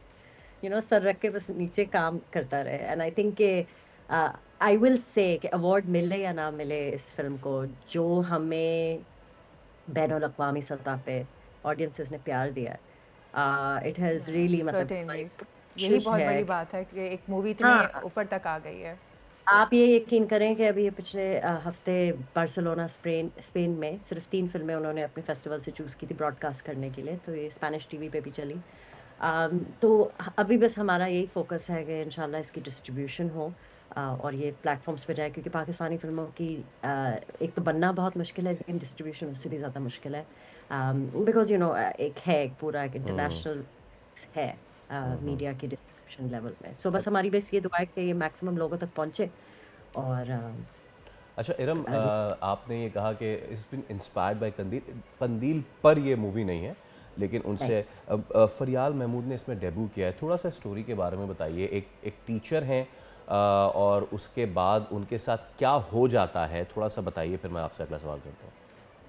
यू नो सर रख के बस नीचे काम करता रहे। एंड आई थिंक के आई विल से कि अवार्ड मिले या ना मिले इस फिल्म को, जो हमें बैनुल अक़वामी सतह पे ऑडियंसेस ने प्यार दिया, इट हैज़ रियली, मतलब यही बहुत बड़ी बात है कि एक मूवी इतनी ऊपर तक आ गई है। आप ये यकीन करें कि अभी ये पिछले हफ्ते बार्सिलोना स्पेन में सिर्फ 3 फिल्में उन्होंने अपने फेस्टिवल से चूज़ की थी ब्रॉडकास्ट करने के लिए, तो ये स्पेनिश टीवी पे भी चली। तो अभी बस हमारा यही फोकस है कि इंशाल्लाह इसकी डिस्ट्रीब्यूशन हो और ये प्लेटफॉर्म्स पे जाए, क्योंकि पाकिस्तानी फिल्मों की एक तो बनना बहुत मुश्किल है, लेकिन डिस्ट्रीब्यूशन उससे भी ज़्यादा मुश्किल है, बिकॉज यू नो एक है एक इंटरनेशनल है मीडिया की डिस्ट्रीब्यूशन लेवल में। सो बस हमारी बस ये दुआ है कि ये मैक्सिमम लोगों तक पहुँचे। और अच्छा इरम, आपने ये कहा कि इट्स बीन इंस्पायर्ड बाय कंदील पर ये मूवी नहीं है, लेकिन उनसे फरियाल महमूद ने इसमें डेब्यू किया है। थोड़ा सा स्टोरी के बारे में बताइए। एक टीचर हैं और उसके बाद उनके साथ क्या हो जाता है, थोड़ा सा बताइए, फिर मैं आपसे अगला सवाल करता हूँ।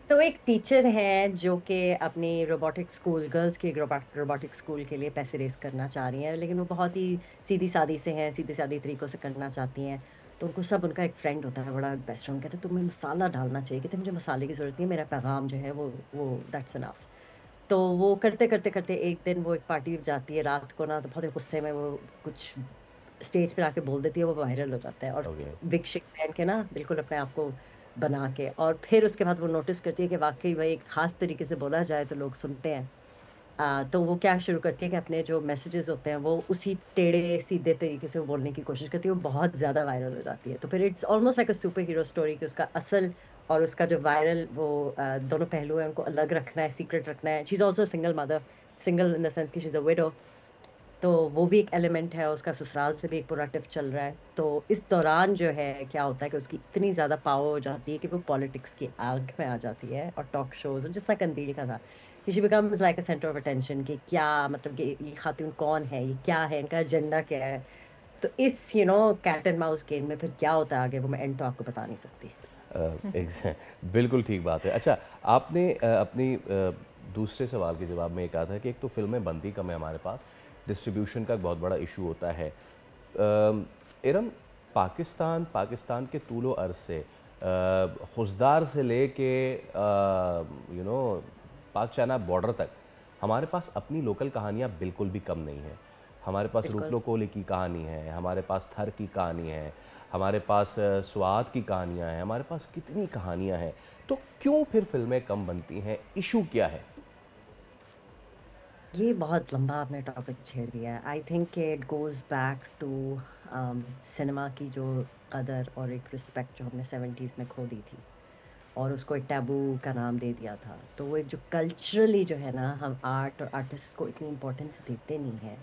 तो एक टीचर हैं जो कि अपनी रोबोटिक स्कूल, गर्ल्स की रोबोटिक स्कूल के लिए पैसे रेस करना चाह रही हैं, लेकिन वो बहुत ही सीधी सादी से हैं, सीधी सादी तरीक़ों से करना चाहती हैं। तो उनको सब, उनका एक फ्रेंड होता है बड़ा बेस्ट फ्रेंड, कहते हैं तुम्हें मसाला डालना चाहिए, कहते मुझे मसाले की ज़रूरत नहीं है, मेरा पैगाम जो है वो दैट्स इनफ। तो वो करते करते करते एक दिन वो एक पार्टी जाती है रात को ना, तो बहुत गुस्से में वो कुछ स्टेज पे आके बोल देती है, वो वायरल हो जाता है और बिग शिट पहन के ना बिल्कुल अपने आप को बना के, और फिर उसके बाद वो नोटिस करती है कि वाकई भाई एक ख़ास तरीके से बोला जाए तो लोग सुनते हैं। तो वो क्या शुरू करती है कि अपने जो मैसेजेस होते हैं वो उसी टेढ़े सीधे तरीके से वो बोलने की कोशिश करती है, वो बहुत ज़्यादा वायरल हो जाती है। तो फिर it's almost like a super hero story कि उसका असल और उसका जो वायरल वो दोनों पहलू हैं, उनको अलग रखना है, सीक्रेट रखना है। She is also single mother, single in the sense कि शी इज़ अ विडो, तो वो भी एक एलिमेंट है, उसका ससुराल से भी एक प्रोडक्टिव चल रहा है। तो इस दौरान जो है क्या होता है कि उसकी इतनी ज़्यादा पावर हो जाती है कि वो पॉलिटिक्स की आग में आ जाती है, और टॉक शोज़, जिस तरह कंदील का था, she becomes like a centre of attention कि क्या मतलब कि ये खातून कौन है, ये क्या है, इनका एजेंडा क्या है। तो इस कैट एंड माउस गेम में फिर क्या होता है आगे, वो मैं एंड तो आपको बता नहीं सकती। बिल्कुल ठीक बात है। अच्छा, आपने अपनी दूसरे सवाल के जवाब में ये कहा था कि एक तो फिल्में बनती कम है हमारे पास, डिस्ट्रीब्यूशन का बहुत बड़ा इशू होता है। इरम, पाकिस्तान के तूलो अर्ज़ से खुजदार से ले के पाक चाइना बॉर्डर तक हमारे पास अपनी लोकल कहानियाँ बिल्कुल भी कम नहीं हैं। हमारे पास रूपलो कोली की कहानी है, हमारे पास थर की कहानी है, हमारे पास स्वाद की कहानियाँ हैं, हमारे पास कितनी कहानियाँ हैं। तो क्यों फिर फिल्में कम बनती हैं? इशू क्या है? ये बहुत लंबा आपने टॉपिक छेड़ दिया है। I think it goes back to cinema की जो कदर और एक रिस्पेक्ट जो हमने 70s में खो दी थी और उसको एक टैबू का नाम दे दिया था। तो वो एक जो कल्चरली जो है ना, हम आर्ट और आर्टिस्ट को इतनी इम्पोर्टेंस देते नहीं हैं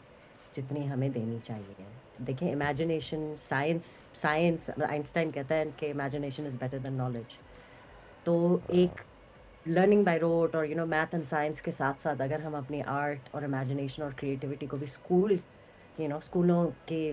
जितनी हमें देनी चाहिए। देखिए, इमेजिनेशन, साइंस आइंस्टाइन कहता है कि imagination is better than knowledge. तो एक लर्निंग बाय रोट और मैथ एंड साइंस के साथ साथ अगर हम अपनी आर्ट और इमेजिनेशन और क्रिएटिविटी को भी स्कूलों के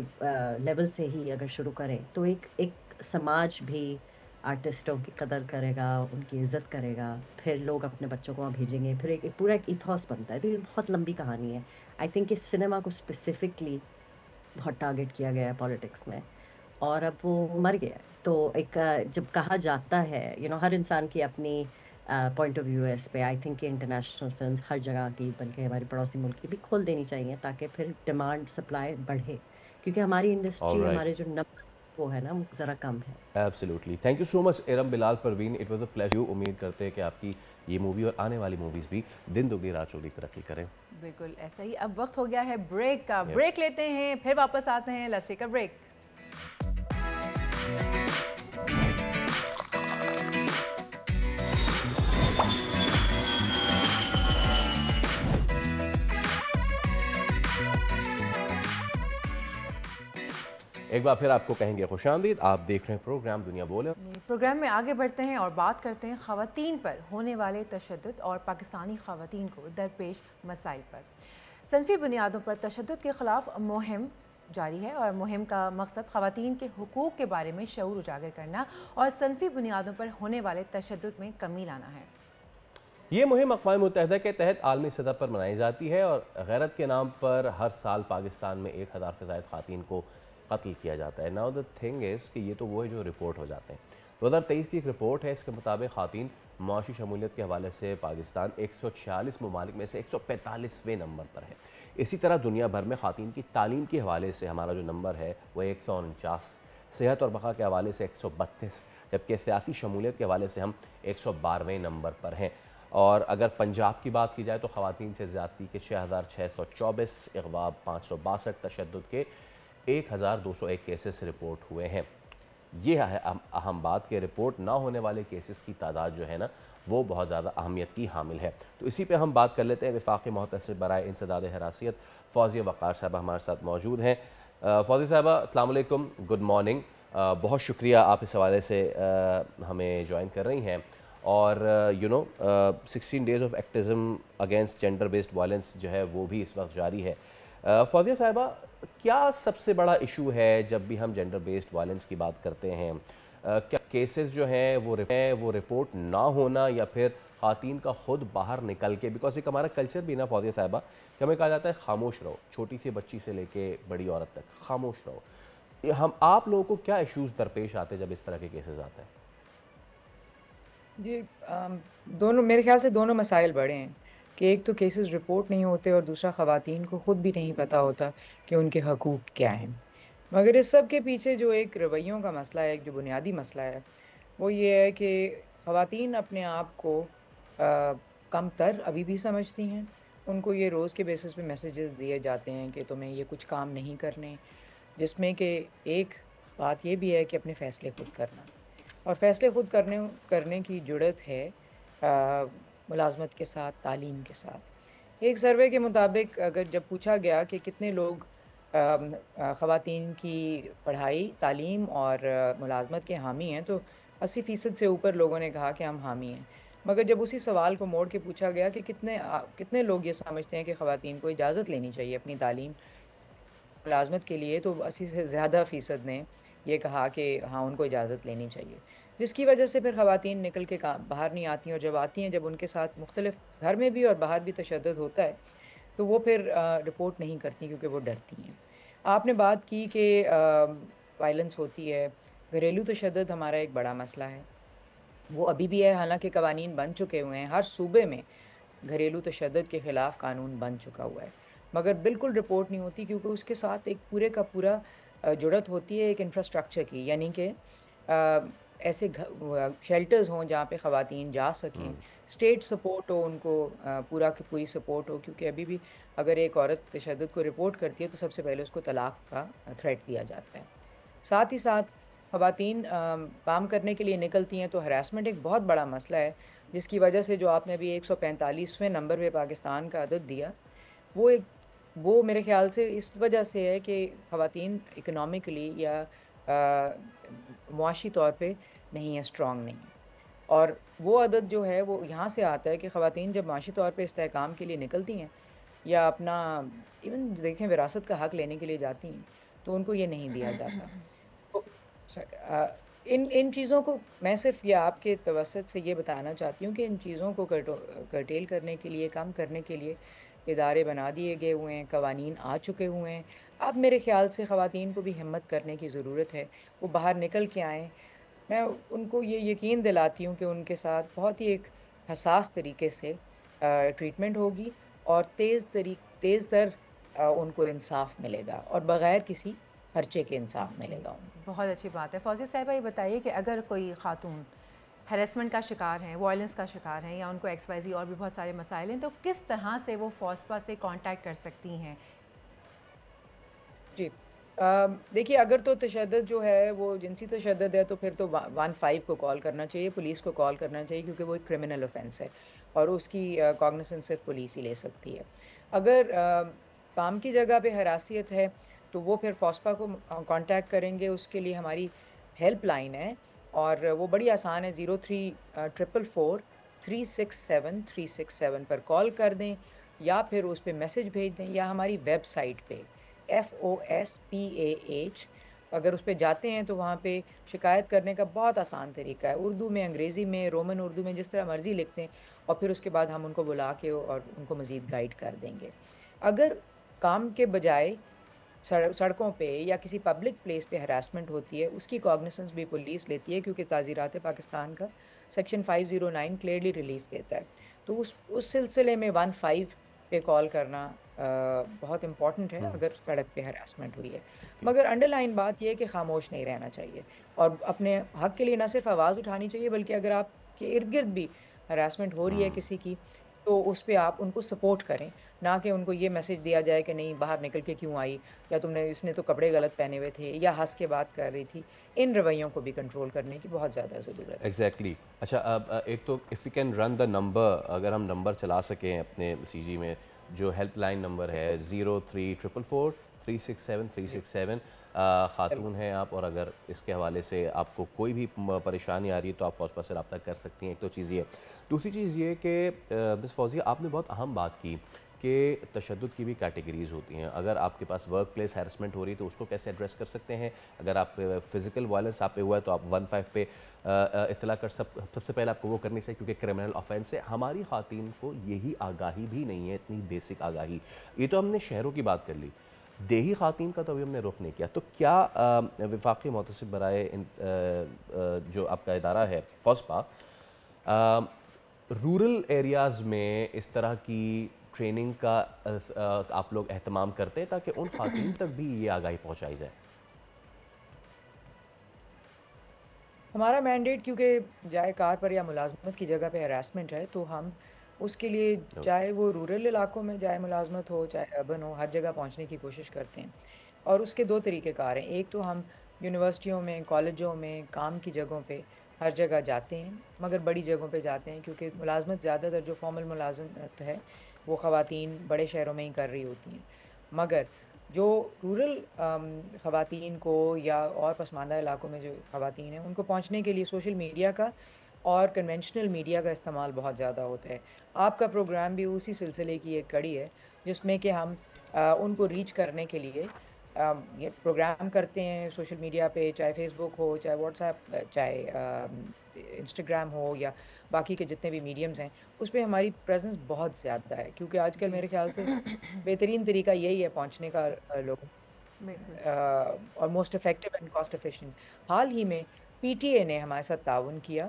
लेवल से ही अगर शुरू करें, तो एक समाज भी आर्टिस्टों की कदर करेगा, उनकी इज़्ज़त करेगा, फिर लोग अपने बच्चों को वहाँ भेजेंगे, फिर एक पूरा एक इथॉस बनता है। तो ये बहुत लंबी कहानी है। आई थिंक इस सिनेमा को स्पेसिफिकली बहुत टारगेट किया गया है पॉलिटिक्स में, और अब वो मर गया है। तो एक जब कहा जाता है हर इंसान की अपनी पॉइंट ऑफ व्यू है इस पे, आई थिंक इंटरनेशनल फिल्म्स हर जगह की, बल्कि हमारे पड़ोसी मुल्क की भी खोल देनी चाहिए, ताकि फिर डिमांड सप्लाई बढ़े, क्योंकि हमारी इंडस्ट्री, हमारे जो नंबर वो है ना, वो ज़रा कम है। Absolutely. Thank you so much Iram Bilal Parveen, it was a pleasure. उम्मीद करते हैं कि आपकी ये मूवी और आने वाली मूवीज़ भी दिन दुगनी रात चौगुनी तरक्की करें। बिल्कुल ऐसा ही। अब वक्त हो गया है ब्रेक का। ब्रेक लेते हैं, फिर वापस आते हैं। Let's take a break. एक बार फिर आपको कहेंगे खुशामदीद। आप देख रहे हैं प्रोग्राम दुनिया बोले। प्रोग्राम में आगे बढ़ते हैं और बात करते हैं ख़वातीन पर होने वाले तशद्दुद और पाकिस्तानी ख़वातीन को दरपेश मसाइल पर। सनफी बुनियादों पर तशद्दुद के ख़िलाफ़ मुहिम जारी है और मुहिम का मकसद ख़वातीन के हुकूक़ के बारे में शऊर उजागर करना और सनफी बुनियादों पर होने वाले तशद्दुद में कमी लाना है। ये मुहिम अक़वाम मुत्तहिदा के तहत आलमी सतह पर मनाई जाती है और गैरत के नाम पर हर साल पाकिस्तान में 1000 से ज़ायद ख़वातीन को कत्ल किया जाता है। नाउ द थिंग इज़ कि ये तो वो है जो रिपोर्ट हो जाते हैं। 2023 की एक रिपोर्ट है, इसके मुताबिक ख़वातीन माशी शमूलियत के हवाले से पाकिस्तान 146 ममालिक में से 145वें नंबर पर है। इसी तरह दुनिया भर में ख़वातीन की तालीम के हवाले से हमारा जो नंबर है वह 149, सेहत और बका के हवाले से 132, जबकि सियासी शमूलियत के हवाले से हम 112वें नंबर पर हैं। और अगर पंजाब की बात की जाए तो ख़वातीन से ज़्यादती के 6624, इग़वा 562, तशद्दुद के 1201 केसेस रिपोर्ट हुए हैं। ये है अहम बात कि रिपोर्ट ना होने वाले केसेस की तादाद जो है ना, वो बहुत ज़्यादा अहमियत की हामिल है। तो इसी पे हम बात कर लेते हैं। वफाक़ी मोहतसिब बराए इंसदाद हिरासियत फौजिया वक़ार साहबा हमारे साथ मौजूद हैं। फौजिया साहबा, अस्सलाम वालेकुम, गुड मॉर्निंग। बहुत शुक्रिया आप इस हवाले से हमें ज्वाइन कर रही हैं। और 16 days of activism against gender based violence जो है वो भी इस वक्त जारी है। फौजिया साहबा, क्या सबसे बड़ा इशू है जब भी हम जेंडर बेस्ड वायलेंस की बात करते हैं? क्या केसेस जो हैं वो रिपोर्ट ना होना, या फिर ख़ातीन का खुद बाहर निकल के, बिकॉज एक हमारा कल्चर भी ना फौजिया साहिबा कि हमें कहा जाता है खामोश रहो, छोटी सी बच्ची से लेके बड़ी औरत तक खामोश रहो। हम आप लोगों को क्या इश्यूज़ दरपेश आते हैं जब इस तरह के केसेस आते हैं? जी, दोनों मेरे ख्याल से दोनों मसाइल बड़े हैं कि एक तो केसेस रिपोर्ट नहीं होते और दूसरा ख़वातीन को ख़ुद भी नहीं पता होता कि उनके हकूक़ क्या हैं। मगर इस सब के पीछे जो एक रवैयों का मसला है, एक जो बुनियादी मसला है, वो ये है कि ख़वातीन अपने आप को कमतर अभी भी समझती हैं। उनको ये रोज़ के बेसिस पे मैसेजेस दिए जाते हैं कि तुम्हें ये कुछ काम नहीं करने, जिसमें कि एक बात ये भी है कि अपने फ़ैसले खुद करना, और फ़ैसले खुद करने की जुड़त है मुलाज़मत के साथ, तालीम के साथ। एक सर्वे के मुताबिक अगर जब पूछा गया कि कितने लोग ख़वातीन की पढ़ाई, तालीम और मुलाज़मत के हामी हैं, तो 80% से ऊपर लोगों ने कहा कि हम हामी हैं। मगर जब उसी सवाल को मोड़ के पूछा गया कि कितने लोग ये समझते हैं कि ख़वातीन को इजाज़त लेनी चाहिए अपनी तालीम, मुलाज़मत के लिए, तो 80 से ज़्यादा फ़ीसद ने ये कहा कि हाँ, उनको इजाज़त लेनी चाहिए। जिसकी वजह से फिर ख़वातीन निकल के बाहर नहीं आती, और जब आती हैं, जब उनके साथ मुख्तलिफ़ घर में भी और बाहर भी तशद्दुद होता है, तो वो फिर रिपोर्ट नहीं करती क्योंकि वो डरती हैं। आपने बात की कि वायलेंस होती है, घरेलू तशद्दुद हमारा एक बड़ा मसला है, वो अभी भी है। हालांकि कवानीन बन चुके हुए हैं, हर सूबे में घरेलू तशद्दुद के ख़िलाफ़ कानून बन चुका हुआ है, मगर बिल्कुल रिपोर्ट नहीं होती क्योंकि उसके साथ एक पूरे का पूरा जुड़त होती है एक इंफ्रास्ट्रक्चर की, यानी कि ऐसे शेल्टर्स हों जहाँ पे ख़वातीन जा सकें, स्टेट सपोर्ट हो उनको, पूरा की पूरी सपोर्ट हो, क्योंकि अभी भी अगर एक औरत तशद्दुद को रिपोर्ट करती है तो सबसे पहले उसको तलाक़ का थ्रेट दिया जाता है। साथ ही साथ ख़वातीन काम करने के लिए निकलती हैं तो हरासमेंट एक बहुत बड़ा मसला है, जिसकी वजह से जो आपने अभी 145वें नंबर पे पाकिस्तान का अदद दिया, वो मेरे ख़्याल से इस वजह से है कि ख़वातीन इकनॉमिकली या मुआशी तौर पे नहीं है, स्ट्रॉन्ग नहीं है। और वो अदद जो है वो यहाँ से आता है कि ख़वातीन जब मुआशी तौर पे इस्तेहकाम के लिए निकलती हैं या अपना इवन देखें विरासत का हक़ लेने के लिए जाती हैं, तो उनको ये नहीं दिया जाता। तो इन चीज़ों को मैं सिर्फ ये आपके तवसत से ये बताना चाहती हूँ कि इन चीज़ों को कर्टेल करने के लिए, कम करने के लिए इदारे बना दिए गए हुए हैं, कवानीन आ चुके हुए हैं। अब मेरे ख़्याल से ख़वातीन को भी हिम्मत करने की ज़रूरत है, वो बाहर निकल के आएँ। मैं उनको ये यकीन दिलाती हूँ कि उनके साथ बहुत ही एक हसास तरीके से ट्रीटमेंट होगी और तेज़ दर उनको इंसाफ मिलेगा और बग़ैर किसी खर्चे के इंसाफ मिलेगा उनको। बहुत अच्छी बात है। फौजिया साहिबा, ये बताइए कि अगर कोई खातून हैरेसमेंट का शिकार हैं, वायलेंस का शिकार हैं, या उनको XYZ और भी बहुत सारे मसाइल हैं, तो किस तरह से वो फॉस्पा से कांटेक्ट कर सकती हैं? जी, देखिए, अगर तो तशद्दुद जो है वो जिनसी तशद्दुद है तो फिर तो 15 को कॉल करना चाहिए, पुलिस को कॉल करना चाहिए, क्योंकि वो एक क्रिमिनल ऑफेंस है और उसकी कॉग्निसेंस सिर्फ पुलिस ही ले सकती है। अगर काम की जगह पे हरासियत है तो वो फिर फॉस्पा को कांटेक्ट करेंगे। उसके लिए हमारी हेल्पलाइन है और वो बड़ी आसान है, 0344 367 367 पर कॉल कर दें या फिर उस पर मैसेज भेज दें, या हमारी वेबसाइट पे FOSPAH अगर उस पर जाते हैं तो वहाँ पे शिकायत करने का बहुत आसान तरीका है। उर्दू में, अंग्रेज़ी में, रोमन उर्दू में, जिस तरह मर्ज़ी लिखते हैं और फिर उसके बाद हम उनको बुला के और उनको मज़ीद गाइड कर देंगे। अगर काम के बजाय सड़कों पे या किसी पब्लिक प्लेस पे हरासमेंट होती है, उसकी कॉग्निसेंस भी पुलिस लेती है, क्योंकि ताज़ीरात पाकिस्तान का सेक्शन 509 क्लियरली रिलीफ देता है। तो उस सिलसिले में 15 पे कॉल करना बहुत इम्पॉर्टेंट है अगर सड़क पे हरासमेंट हुई है। मगर अंडरलाइन बात यह है कि खामोश नहीं रहना चाहिए और अपने हक़ के लिए न सिर्फ आवाज़ उठानी चाहिए, बल्कि अगर आपके इर्द गिर्द भी हरासमेंट हो रही है किसी की, तो उस पर आप उनको सपोर्ट करें, ना कि उनको ये मैसेज दिया जाए कि नहीं बाहर निकल के क्यों आई, या इसने तो कपड़े गलत पहने हुए थे, या हंस के बात कर रही थी। इन रवैयों को भी कंट्रोल करने की बहुत ज़्यादा ज़रूरत है। एग्जैक्टली। अच्छा, अब एक तो if you can run the number, अगर हम नंबर चला सकें अपने CG में, जो हेल्पलाइन नंबर है 0344 367 367। खातून हैं आप और अगर इसके हवाले से आपको कोई भी परेशानी आ रही है तो आप फौस्पा से रब्ता कर सकती हैं। एक तो चीज़ ये। दूसरी चीज़ ये कि मिस फौजिया, आपने बहुत अहम बात की कि तशद्दुद की भी कैटेगरीज़ होती हैं। अगर आपके पास वर्क प्लेस हैरेसमेंट हो रही है तो उसको कैसे एड्रेस कर सकते हैं? अगर आप फिज़िकल वायलेंस आप पे हुआ है तो आप 15 पे इत्तला कर सबसे पहले आपको वो करनी चाहिए, क्योंकि क्रिमिनल ऑफेंस है। हमारी ख़वातीन को यही आगाही भी नहीं है, इतनी बेसिक आगाही। ये तो हमने शहरों की बात कर ली, देही ख़वातीन का तो अभी हमने रुख नहीं किया। तो क्या वफाकी मोहतसिब बराए जो आपका इदारा है फौसपा, रूरल एरियाज़ में इस तरह की ट्रेनिंग का आप लोग एहतमाम करते हैं ताकि उन ख़वातीन तक भी ये आगाही पहुँचाई जाए? हमारा मैंडेट, क्योंकि जाए कार पर या मुलाजमत की जगह पे हरासमेंट है, तो हम उसके लिए चाहे वो रूरल इलाकों में जाए मुलाजमत हो चाहे अर्बन हो, हर जगह पहुंचने की कोशिश करते हैं। और उसके दो तरीक़ेकार हैं। एक तो हम यूनिवर्सिटियों में, कॉलेजों में, काम की जगहों पे हर जगह जाते हैं, मगर बड़ी जगहों पे जाते हैं क्योंकि मुलाजमत ज़्यादातर जो फॉर्मल मुलाजमत है वो ख़वातीन बड़े शहरों में ही कर रही होती हैं। मगर जो रूरल ख़वातीन को या और पसमानदा इलाकों में जो ख़वातीन हैं उनको पहुंचने के लिए सोशल मीडिया का और कन्वेंशनल मीडिया का इस्तेमाल बहुत ज़्यादा होता है। आपका प्रोग्राम भी उसी सिलसिले की एक कड़ी है जिसमें कि हम उनको रीच करने के लिए ये प्रोग्राम करते हैं सोशल मीडिया पे, चाहे फेसबुक हो, चाहे व्हाट्सएप, चाहे इंस्टाग्राम हो या बाकी के जितने भी मीडियम्स हैं, उस पे हमारी प्रेजेंस बहुत ज़्यादा है। क्योंकि आजकल मेरे ख्याल से बेहतरीन तरीका यही है पहुंचने का लोगों, और most effective and cost efficient. हाल ही में पीटीए ने हमारे साथ ताउन किया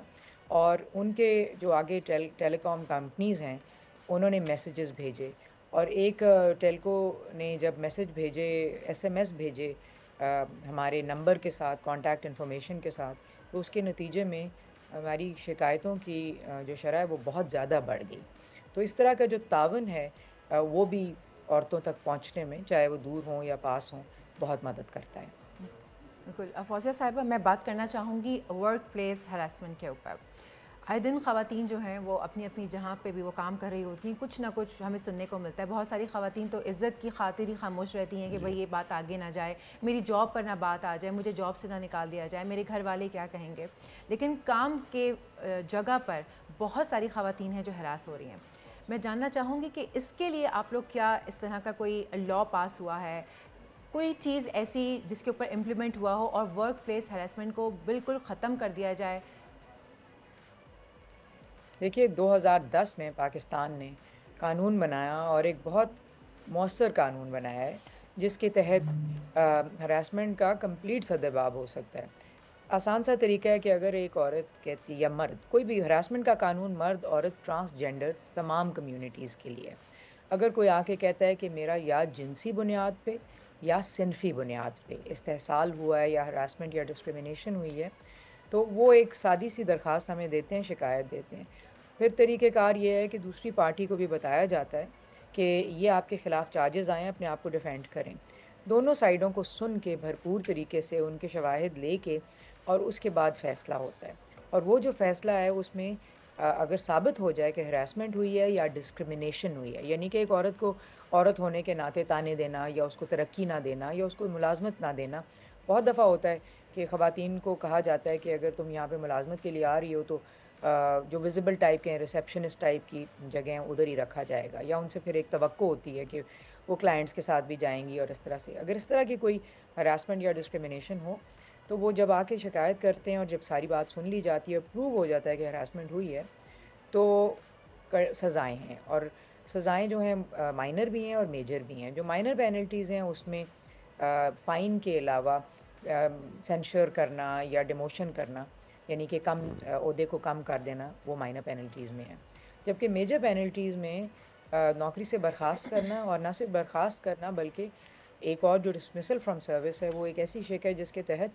और उनके जो आगे टेलीकॉम कंपनीज़ हैं उन्होंने मैसेजेस भेजे, और एक टेलको ने जब मैसेज भेजे, एसएमएस भेजे हमारे नंबर के साथ, कॉन्टैक्ट इन्फॉर्मेशन के साथ, तो उसके नतीजे में हमारी शिकायतों की जो शरह है वो बहुत ज़्यादा बढ़ गई। तो इस तरह का जो तावन है वो भी औरतों तक पहुंचने में, चाहे वो दूर हों या पास हों, बहुत मदद करता है। बिल्कुल। फौजिया साहिबा, मैं बात करना चाहूँगी वर्क प्लेस हरासमेंट के ऊपर। आए दिन ख़वातीन जो हैं वो अपनी अपनी जहाँ पे भी वो काम कर रही होती हैं, कुछ ना कुछ हमें सुनने को मिलता है। बहुत सारी ख़वातीन तो इज़्ज़त की खातिर ही खामोश रहती हैं कि भाई ये बात आगे ना जाए, मेरी जॉब पर ना बात आ जाए, मुझे जॉब से ना निकाल दिया जाए, मेरे घर वाले क्या कहेंगे। लेकिन काम के जगह पर बहुत सारी ख़वातीन हैं जो हरास हो रही हैं। मैं जानना चाहूँगी कि इसके लिए आप लोग क्या इस तरह का कोई लॉ पास हुआ है, कोई चीज़ ऐसी जिसके ऊपर इम्प्लीमेंट हुआ हो और वर्क प्लेस हरासमेंट को बिल्कुल ख़त्म कर दिया जाए? देखिए, 2010 में पाकिस्तान ने कानून बनाया और एक बहुत मौसर कानून बनाया है जिसके तहत हरासमेंट का कंप्लीट सद्दबाब हो सकता है। आसान सा तरीका है कि अगर एक औरत कहती या मर्द, कोई भी हरासमेंट का कानून मर्द, औरत, ट्रांसजेंडर तमाम कम्युनिटीज़ के लिए। अगर कोई आके कहता है कि मेरा या जिनसी बुनियाद पे या सिनफी बुनियाद पे इस्तेहसाल हुआ है या हरासमेंट या डिस्क्रिमिनेशन हुई है, तो वो एक सादी सी दरख्वास्त हमें देते हैं, शिकायत देते हैं। फिर तरीक़ेकार ये है कि दूसरी पार्टी को भी बताया जाता है कि ये आपके ख़िलाफ़ चार्जेस आए हैं, अपने आप को डिफेंड करें। दोनों साइडों को सुन के भरपूर तरीके से उनके शवाहिद लेके और उसके बाद फ़ैसला होता है। और वो जो फ़ैसला है उसमें अगर साबित हो जाए कि हरासमेंट हुई है या डिस्क्रिमिनेशन हुई है, यानी कि एक औरत को औरत होने के नाते ताने देना या उसको तरक्की ना देना या उसको मुलाजमत ना देना। बहुत दफ़ा होता है कि ख़वातीन को कहा जाता है कि अगर तुम यहाँ पे मुलाजमत के लिए आ रही हो तो जो विजिबल टाइप के हैं, रिसेप्शनिस्ट टाइप की जगह हैं, उधर ही रखा जाएगा, या उनसे फिर एक तवक्को होती है कि वो क्लाइंट्स के साथ भी जाएंगी। और इस तरह से अगर इस तरह की कोई हरासमेंट या डिस्क्रिमिनेशन हो तो वो जब आके शिकायत करते हैं और जब सारी बात सुन ली जाती है, प्रूव हो जाता है कि हरासमेंट हुई है, तो सज़ाएँ हैं। और सज़ाएँ जो हैं माइनर भी हैं और मेजर भी हैं। जो माइनर पेनल्टीज़ हैं उसमें फ़ाइन के अलावा सेंशर करना या डिमोशन करना, यानी कि कम ओहदे को कम कर देना, वो माइनर पेनल्टीज़ में है। जबकि मेजर पेनल्टीज़ में नौकरी से बर्खास्त करना, और ना सिर्फ बर्खास्त करना बल्कि एक और जो डिसमिसल फ्रॉम सर्विस है वो एक ऐसी शिक है जिसके तहत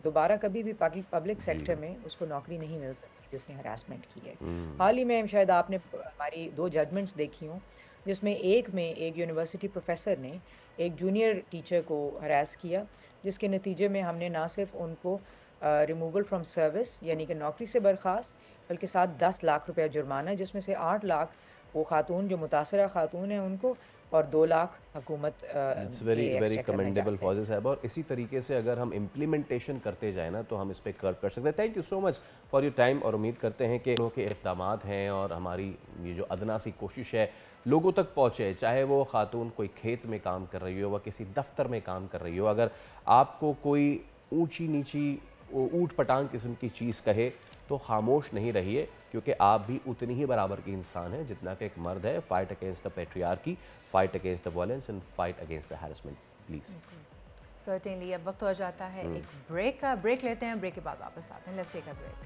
दोबारा कभी भी पब्लिक सेक्टर में उसको नौकरी नहीं मिल सकती जिसने हरासमेंट की है। हाल ही में शायद आपने हमारी 2 जजमेंट्स देखी हों जिसमें एक में एक यूनिवर्सिटी प्रोफेसर ने एक जूनियर टीचर को हरास किया, जिसके नतीजे में हमने ना सिर्फ उनको रिमूवल फ्रॉम सर्विस यानी कि नौकरी से बर्खास्त, बल्कि साथ 10 लाख रुपया जुर्माना, जिसमें से 8 लाख वो खातून जो मुतासरा खातून है उनको और 2 लाख हुकूमत इट्स वेरी कमेंडेबल फौजी साहब। और इसी तरीके से अगर हम इम्प्लीमेंटेशन करते जाए ना तो हम इस पर कर्व कर सकते हैं। Thank you so much for your time और उम्मीद करते हैं कि लोगों के इक़दामात हैं और हमारी ये जो अदना सी कोशिश है लोगों तक पहुँचे, चाहे वो खातून कोई खेत में काम कर रही हो व किसी दफ्तर में काम कर रही हो। अगर आपको कोई ऊंची नीची ऊट पटांग किस्म की चीज़ कहे तो खामोश नहीं रहिए, क्योंकि आप भी उतनी ही बराबर की इंसान हैं जितना कि एक मर्द है। Fight against the patriarchy, fight against the violence and fight against the harassment please. Certainly अब वक्त हो जाता है एक ब्रेक का। ब्रेक लेते हैं, ब्रेक के बाद वापस आते हैं। Let's take a break.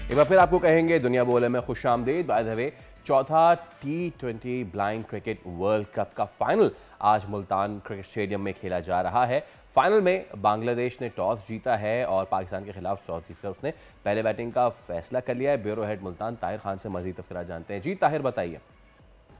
एक बार फिर आपको कहेंगे दुनिया बोले में खुश आमदीद। बाय द वे, चौथा T20 blind cricket world cup का फाइनल आज मुल्तान क्रिकेट स्टेडियम में खेला जा रहा है। फाइनल में बांग्लादेश ने टॉस जीता है और पाकिस्तान के खिलाफ टॉस जीतकर उसने पहले बैटिंग का फैसला कर लिया है। ब्यूरो हेड मुल्तान ताहिर खान से मजीद तफसीलात जानते हैं। जी ताहिर, बताइए।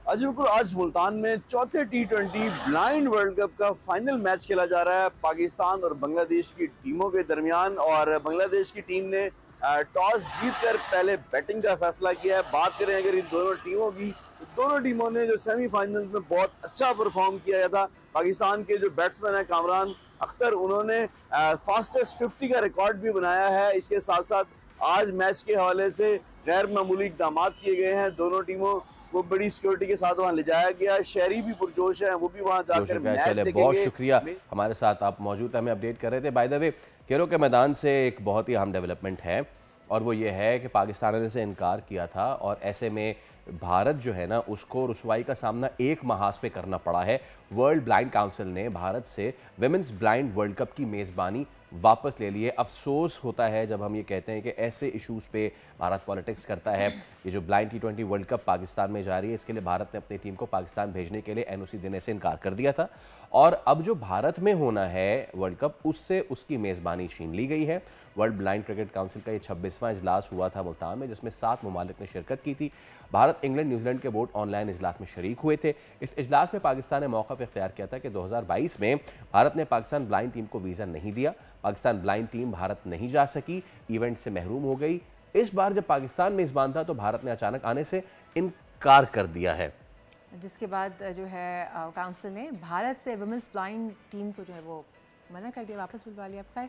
आज बिल्कुल आज मुल्तान में चौथे T20 ब्लाइंड वर्ल्ड कप का फाइनल मैच खेला जा रहा है पाकिस्तान और बांग्लादेश की टीमों के दरमियान। और बांग्लादेश की टीम ने टॉस जीतकर पहले बैटिंग का फैसला किया है। बात करें अगर इन दोनों टीमों की, तो दोनों टीमों ने जो सेमीफाइनल में बहुत अच्छा परफॉर्म किया था। पाकिस्तान के जो बैट्समैन है कामरान अख्तर, उन्होंने फास्टेस्ट 50 का रिकॉर्ड भी बनाया है। इसके साथ साथ आज मैच के हवाले से गैर मामूली इक़दाम किए गए हैं। दोनों टीमों को बड़ी सिक्योरिटी के साथ वहाँ ले जाया गया। शहरी भी पुरजोश है, वो भी वहाँ जाकर मैच देखेंगे। बहुत शुक्रिया, हमारे साथ आप मौजूद हमें अपडेट कर रहे थे। बाय द वे, कैरो के मैदान से एक बहुत ही अहम डेवलपमेंट है और वो ये है कि पाकिस्तान ने से इनकार किया था और ऐसे में भारत जो है ना उसको रुसवाई का सामना एक महाज पे करना पड़ा है। वर्ल्ड ब्लाइंड काउंसिल ने भारत से विमेंस ब्लाइंड वर्ल्ड कप की मेज़बानी वापस ले लिए। अफसोस होता है जब हम ये कहते हैं कि ऐसे इश्यूज़ पे भारत पॉलिटिक्स करता है। ये जो blind T20 world cup Pakistan में जारी है, इसके लिए भारत ने अपनी टीम को पाकिस्तान भेजने के लिए NOC देने से इनकार कर दिया था और अब जो भारत में होना है वर्ल्ड कप, उससे उसकी मेज़बानी छीन ली गई है। वर्ल्ड ब्लाइंड क्रिकेट काउंसिल का ये 26वां इजलास हुआ था मुल्तान में, जिसमें 7 ममालिक ने शिरकत की थी। भारत, इंग्लैंड, न्यूजीलैंड के बोर्ड ऑनलाइन इजलास में शरीक हुए थे। इस इजलास में पाकिस्तान ने मौक़िफ़ इख्तियार किया था कि 2022 में भारत ने पाकिस्तान ब्लाइंड टीम को वीज़ा नहीं दिया। पाकिस्तान ब्लाइंड टीम भारत नहीं जा सकी, इवेंट से महरूम हो गई। इस बार जब पाकिस्तान मेज़बान था तो भारत ने अचानक आने से इनकार कर दिया है, जिसके बाद जो है काउंसिल ने भारत से वुमेन्स ब्लाइंड टीम को जो है वो मना कर दिया, वापस बुलवा लिया। आपका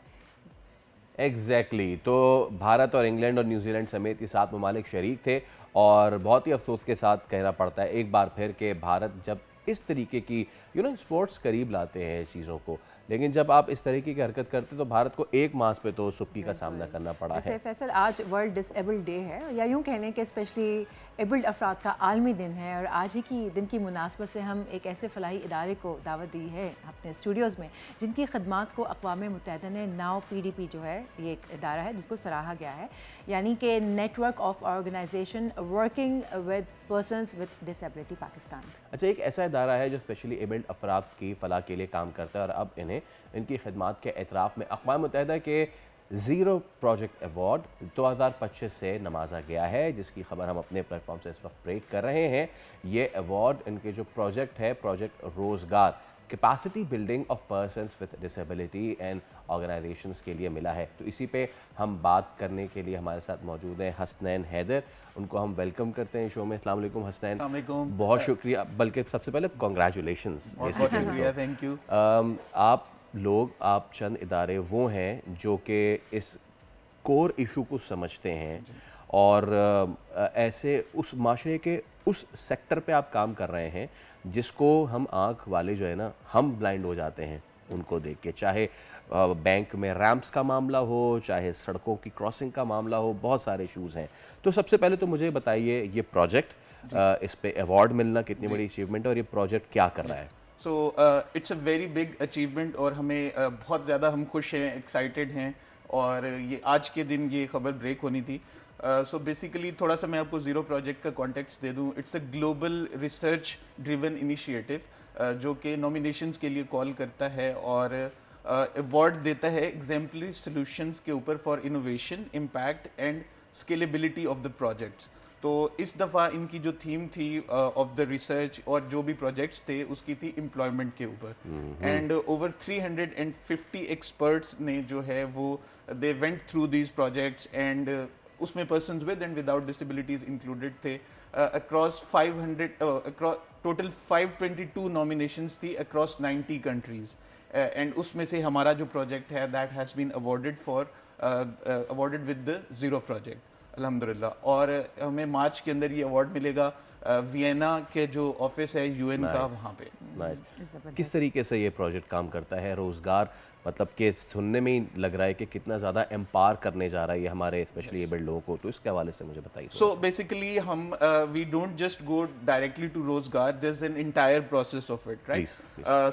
एग्जैक्टली तो भारत और इंग्लैंड और न्यूजीलैंड समेत ये 7 ममालिक शरीक थे और बहुत ही अफसोस के साथ कहना पड़ता है एक बार फिर कि भारत जब इस तरीके की स्पोर्ट्स करीब लाते हैं चीज़ों को, लेकिन जब आप इस तरीके की हरकत करते तो भारत को एक मास पे तो सुक्की का सामना करना पड़ा है। फैसल, आज वर्ल्ड डिसेबल्ड डे है, या यूँ कहने के स्पेशली एबल्ड अफराद का आलमी दिन है और आज ही की दिन की मुनासबत से हम एक ऐसे फलाही इदारे को दावत दी है अपने स्टूडियोज़ में जिनकी खदमात को अक़वाम मुत्तहिदा ने नाउ PDP जो है ये एक इदारा है जिसको सराहा गया है, यानी कि network of organization working with persons with disability Pakistan. अच्छा, एक ऐसा इदारा है जो स्पेशली एबल्ड अफराद की फ़लाह के लिए काम करता है और अब इन्हें इनकी खदमात के एतराफ़ में अक़वाम मुत्तहिदा के ज़ीरो प्रोजेक्ट अवार्ड 2025 से नवाजा गया है, जिसकी खबर हम अपने प्लेटफॉर्म से इस वक्त ब्रेक कर रहे हैं। ये अवार्ड इनके जो प्रोजेक्ट है, प्रोजेक्ट रोज़गार capacity building of persons with disability and organisations के लिए मिला है। तो इसी पे हम बात करने के लिए हमारे साथ मौजूद हैं हसनैन हैदर, उनको हम वेलकम करते हैं शो में। अस्सलाम वालेकुम हसनैन। बहुत शुक्रिया, बल्कि सबसे पहले कॉन्ग्रेचुलेशंस। Thank you. आप चंद इदारे वो हैं जो कि इस कोर इशू को समझते हैं और ऐसे उस माशरे के उस सेक्टर पे आप काम कर रहे हैं जिसको हम आँख वाले जो है ना हम ब्लाइंड हो जाते हैं उनको देख के, चाहे बैंक में रैंप्स का मामला हो, चाहे सड़कों की क्रॉसिंग का मामला हो, बहुत सारे इशूज़ हैं। तो सबसे पहले तो मुझे बताइए ये प्रोजेक्ट, इस पे अवार्ड मिलना कितनी बड़ी अचीवमेंट है और ये प्रोजेक्ट क्या कर रहा है? So it's a very big achievement और हमें बहुत ज़्यादा हम खुश हैं, एक्साइटेड हैं और ये आज के दिन ये खबर ब्रेक होनी थी। सो बेसिकली थोड़ा सा मैं आपको ज़ीरो प्रोजेक्ट का कॉन्टेक्स्ट दे दूँ। It's a global research driven initiative जो कि नॉमिनेशंस के लिए कॉल करता है और अवार्ड देता है एग्जाम्पलरी सॉल्यूशंस के ऊपर for innovation, impact and scalability of the projects. तो इस दफ़ा इनकी जो थीम थी ऑफ द रिसर्च और जो भी प्रोजेक्ट्स थे उसकी थी एम्प्लॉयमेंट के ऊपर, एंड ओवर 350 एक्सपर्ट्स ने जो है वो they went through these projects, and उसमें persons with and without disabilities included थे। अक्रॉस 500 टोटल 522 नॉमिनेशंस थी अक्रॉस 90 कंट्रीज़, एंड उसमें से हमारा जो प्रोजेक्ट है that has been awarded with the zero project अल्हम्दुलिल्लाह। और हमें मार्च के अंदर ये अवार्ड मिलेगा वियना के जो ऑफिस है यूएन का, वहाँ पे। किस तरीके से ये प्रोजेक्ट काम करता है? रोज़गार मतलब कि सुनने में ही लग रहा है कि कितना ज़्यादा एम्पावर करने जा रहा है ये हमारे स्पेशली एबल्ड लोगों को, तो इसके हवाले से मुझे बताइए। सो बेसिकली हम we don't just go directly to रोजगार, there is an entire process of it, right?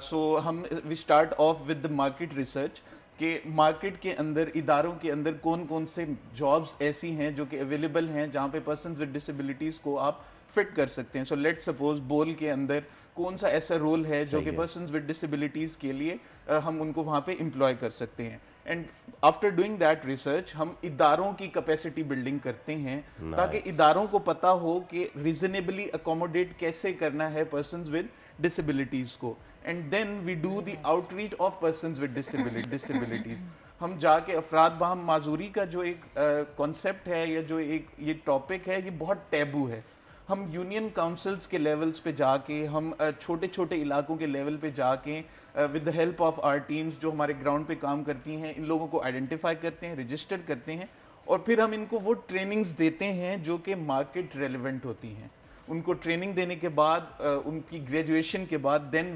So हम we start off with the market research कि मार्केट के अंदर, इदारों के अंदर कौन कौन से जॉब्स ऐसी हैं जो कि अवेलेबल हैं जहाँ पे पर्सन्स विद डिसेबिलिटीज़ को आप फिट कर सकते हैं। सो लेट सपोज बोल के अंदर कौन सा ऐसा रोल है जो कि पर्सन्स विद डिसेबिलिटीज़ के लिए हम उनको वहाँ पे एम्प्लॉय कर सकते हैं। And after doing that research हम इदारों की कैपेसिटी बिल्डिंग करते हैं ताकि इदारों को पता हो कि रीजनेबली अकोमोडेट कैसे करना है पर्सन्स विद डिसेबिलिटीज़ को, and then we do the outreach of persons with disabilities. हम जाके अफराद बाहम माजूरी का जो एक कॉन्सेप्ट है या जो एक ये टॉपिक है, ये बहुत टैबू है। हम यूनियन काउंसिल्स के लेवल्स पे जाके, हम छोटे छोटे इलाकों के लेवल पे जाके with the help of our teams जो हमारे ग्राउंड पे काम करती हैं, इन लोगों को आइडेंटिफाई करते हैं, रजिस्टर करते हैं, और फिर हम इनको वो ट्रेनिंग्स देते हैं जो कि मार्केट रेलिवेंट होती हैं। उनको ट्रेनिंग देने के बाद उनकी ग्रेजुएशन के बाद then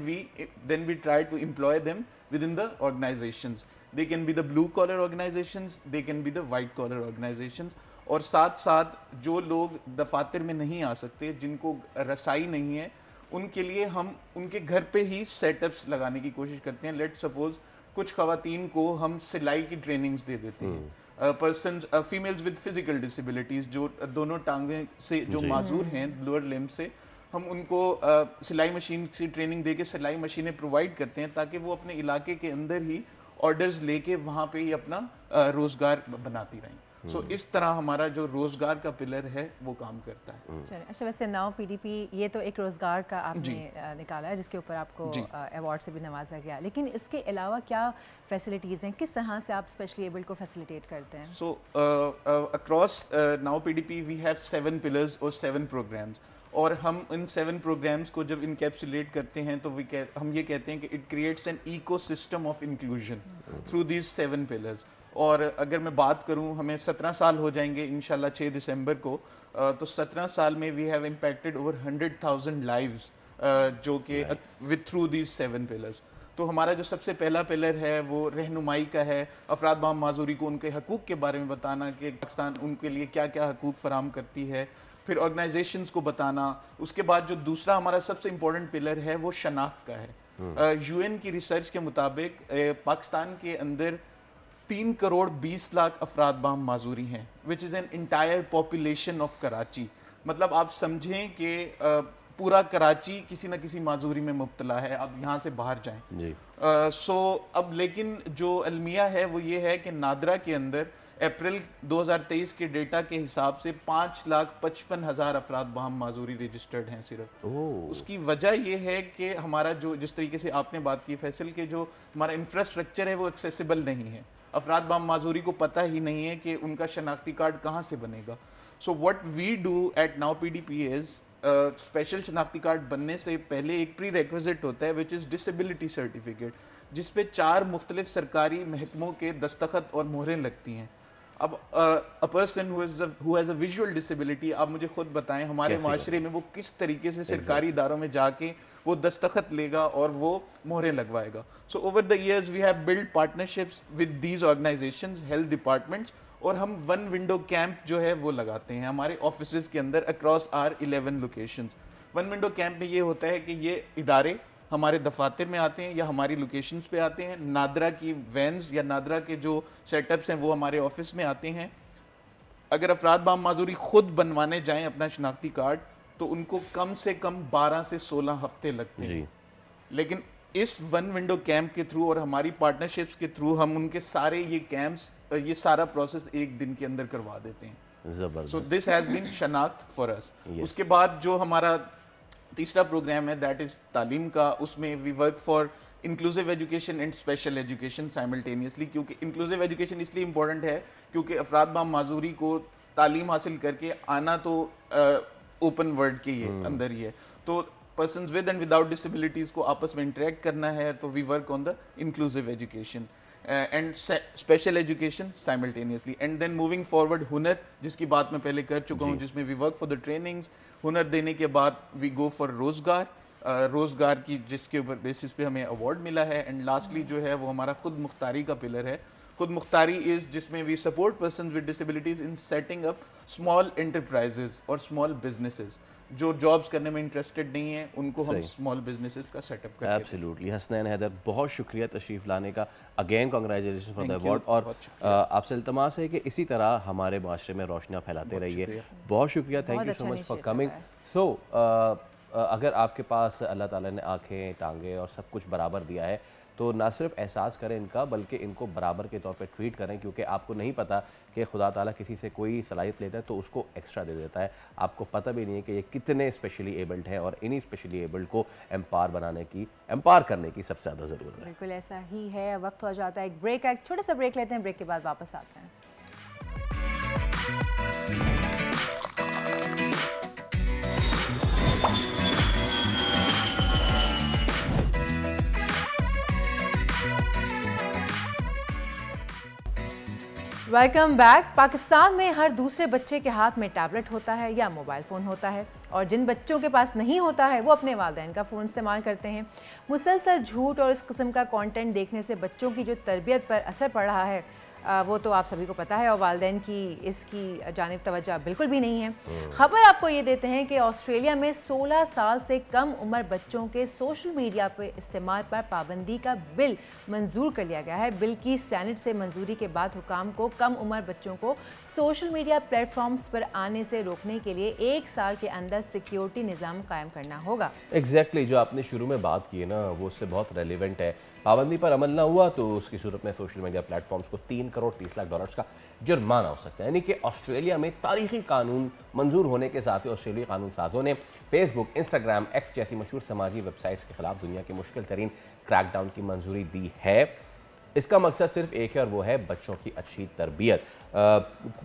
we try to employ them within the organizations. They can be the blue collar organizations, they can be the white collar organizations. और साथ साथ जो लोग दफातर में नहीं आ सकते, जिनको रसाई नहीं है, उनके लिए हम उनके घर पे ही सेटअप्स लगाने की कोशिश करते हैं। लेट सपोज कुछ खवातीन को हम सिलाई की ट्रेनिंग्स दे देते हैं, persons females with physical disabilities जो दोनों टांगें से जो माजूर हैं, लोअर लिम्ब से, हम उनको सिलाई मशीन की ट्रेनिंग दे के सिलाई मशीनें प्रोवाइड करते हैं ताकि वो अपने इलाके के अंदर ही ऑर्डर्स लेके वहाँ पे ही अपना रोज़गार बनाती रहें। सो इस तरह हमारा जो रोज़गार का पिलर है वो काम करता है। चलिए, अच्छा, वैसे नाउ पीडीपी ये तो एक रोज़गार का आपने निकाला है जिसके ऊपर आपको अवार्ड से भी नवाजा गया, लेकिन इसके अलावा क्या फैसिलिटीज़ हैं, किस तरह से आप स्पेशली एबल्ड को फैसिलिटेट करते हैं? So across now PDP we have 7 pillars और 7 प्रोग्राम्स, और हम इन 7 प्रोग्राम्स को जब इनकैप्सुलेट करते हैं तो हम ये कहते हैं कि it creates an ecosystem of inclusion through these 7 pillars. और अगर मैं बात करूं, हमें 17 साल हो जाएंगे इंशाल्लाह 6 दिसंबर को, तो 17 साल में we have impacted over 100,000 lives जो कि विद थ्रू दीज 7 पिलर्स। तो हमारा जो सबसे पहला पिलर है वो रहनुमाई का है, अफराद बाहम माजूरी को उनके हकूक़ के बारे में बताना कि पाकिस्तान उनके लिए क्या क्या हकूक़ फराहम करती है, फिर ऑर्गेनाइजेशंस को बताना। उसके बाद जो दूसरा हमारा सबसे इम्पोर्टेंट पिलर है वो शनाख्त का है। यूएन की रिसर्च के मुताबिक पाकिस्तान के अंदर 3 करोड़ 20 लाख अफराद बाहम माजूरी हैं, which is an entire population of Karachi. मतलब आप समझें कि पूरा कराची किसी न किसी माजूरी में मुब्तला है, आप यहाँ से बाहर जाएं। सो अब लेकिन जो अलमिया है वो ये है कि नादरा के अंदर अप्रैल 2023 के डेटा के हिसाब से 5,55,000 अफराद बाहम माजूरी रजिस्टर्ड हैं सिर्फ। उसकी वजह ये है कि हमारा जो जिस तरीके से आपने बात की फैसल के जो हमारा इंफ्रास्ट्रक्चर है वो एक्सेसिबल नहीं है। अफराद बाहम माजूरी को पता ही नहीं है कि उनका शनाख्ती कार्ड कहाँ से बनेगा। So what we do at now PDP is special शनाख्ती कार्ड बनने से पहले एक प्री रेक्विजिट होता है विच इज़ डिसेबिलिटी सर्टिफिकेट, जिस पे 4 मुख्तलिफ सरकारी महकमों के दस्तखत और मोहरें लगती हैं। अब a person who has a visual disability, आप मुझे खुद बताएं हमारे माशरे में वो किस तरीके से सरकारी इदारों में जाके वो दस्तखत लेगा और वो मोहरें लगवाएगा। So over the years we have build partnerships with these organisations, health departments, और हम 1 विंडो कैंप जो है वो लगाते हैं हमारे ऑफिस के अंदर across our 11 locations. 1 window camp में ये होता है कि ये इदारे हमारे दफातर में आते हैं या हमारी लोकेशंस पे आते हैं, नादरा की वैन्स या नादरा के जो सेटअप्स हैं वो हमारे ऑफिस में आते हैं। अगर अफराद बाहम माजूरी खुद बनवाने जाएं अपना शनाख्ती कार्ड तो उनको कम से कम 12 से 16 हफ्ते लगते हैं, लेकिन इस 1 विंडो कैंप के थ्रू और हमारी पार्टनरशिप्स के थ्रू हम उनके सारे ये कैंप्स, ये सारा प्रोसेस 1 दिन के अंदर करवा देते हैं। जबरदस्त। सो दिस हैज बीन शनाख्त फॉर अस। उसके बाद जो हमारा तीसरा प्रोग्राम है दैट इज तालीम का, उसमें we work for inclusive education and special education simultaneously, क्योंकि इंक्लूसिव एजुकेशन इसलिए इम्पोर्टेंट है क्योंकि अफराद माजूरी को तालीम हासिल करके आना तो ओपन वर्ल्ड के ही अंदर ही है, तो persons with and without disabilities को आपस में इंटरेक्ट करना है, तो we work on the inclusive education and special education simultaneously. And then moving forward हुनर, जिसकी बात मैं पहले कर चुका हूँ, जिसमें we work for the trainings. हुनर देने के बाद वी गो फॉर रोज़गार, रोज़गार की जिसके ऊपर बेसिस पे हमें अवार्ड मिला है। एंड लास्टली जो है वो हमारा खुद मुख्तारी का पिलर है। खुद मुख्तारी इज़ जिसमें we support persons with disabilities in setting up small enterprises और स्मॉल बिजनेसेस। जो जॉब्स करने में इंटरेस्टेड नहीं है उनको हम स्मॉल बिजनेसेस का सेटअप करते हैं। एब्सोल्युटली। हसनैन हैदर, बहुत शुक्रिया तशरीफ़ लाने का, again congratulation for the award. और आपसे इल्तमास है कि इसी तरह हमारे माशरे में रोशनियाँ फैलाते रहिए। बहुत शुक्रिया, thank you so much for coming. So अगर आपके पास अल्लाह ताला ने आँखें, टांगें और सब कुछ बराबर दिया है तो ना सिर्फ एहसास करें इनका, बल्कि इनको बराबर के तौर पे ट्रीट करें, क्योंकि आपको नहीं पता कि खुदा ताला किसी से कोई सलाहियत लेता है तो उसको एक्स्ट्रा दे देता है। आपको पता भी नहीं है कि ये कितने स्पेशली एबल्ड हैं और इन्हीं स्पेशली एबल्ड को एम्पावर करने की सबसे ज़्यादा ज़रूरत है। बिल्कुल ऐसा ही है। वक्त हो जाता है एक ब्रेक का, एक छोटा सा ब्रेक लेते हैं, ब्रेक के बाद वापस आते हैं। Welcome back. पाकिस्तान में हर दूसरे बच्चे के हाथ में टैबलेट होता है या मोबाइल फ़ोन होता है, और जिन बच्चों के पास नहीं होता है वो अपने वालिदैन का फ़ोन इस्तेमाल करते हैं। मुसलसल झूठ और इस किस्म का कंटेंट देखने से बच्चों की जो तरबियत पर असर पड़ रहा है वो तो आप सभी को पता है, और वालिदैन की इसकी जानिब तवज्जो बिल्कुल भी नहीं है। खबर आपको ये देते हैं कि ऑस्ट्रेलिया में 16 साल से कम उम्र बच्चों के सोशल मीडिया पर इस्तेमाल पर पाबंदी का बिल मंजूर कर लिया गया है। बिल की सेनेट से मंजूरी के बाद हुकाम को कम उम्र बच्चों को सोशल मीडिया प्लेटफॉर्म्स पर आने से रोकने के लिए 1 साल के अंदर सिक्योरिटी निज़ाम कायम करना होगा। एग्जैक्टली जो आपने शुरू में बात की है ना, वो उससे बहुत रेलिवेंट है। पाबंदी पर अमल ना हुआ तो उसकी सूरत में सोशल मीडिया प्लेटफॉर्म्स को 3 करोड़ 30 लाख डॉलर्स का जुर्माना हो सकता है। यानी कि ऑस्ट्रेलिया में तारीखी कानून मंजूर होने के साथ ही ऑस्ट्रेलियाई कानून साजों ने फेसबुक, इंस्टाग्राम, एक्स जैसी मशहूर समाजी वेबसाइट्स के खिलाफ दुनिया की मुश्किल तरीन क्रैकडाउन की मंजूरी दी है। इसका मकसद सिर्फ एक है और वो है बच्चों की अच्छी तरबियत।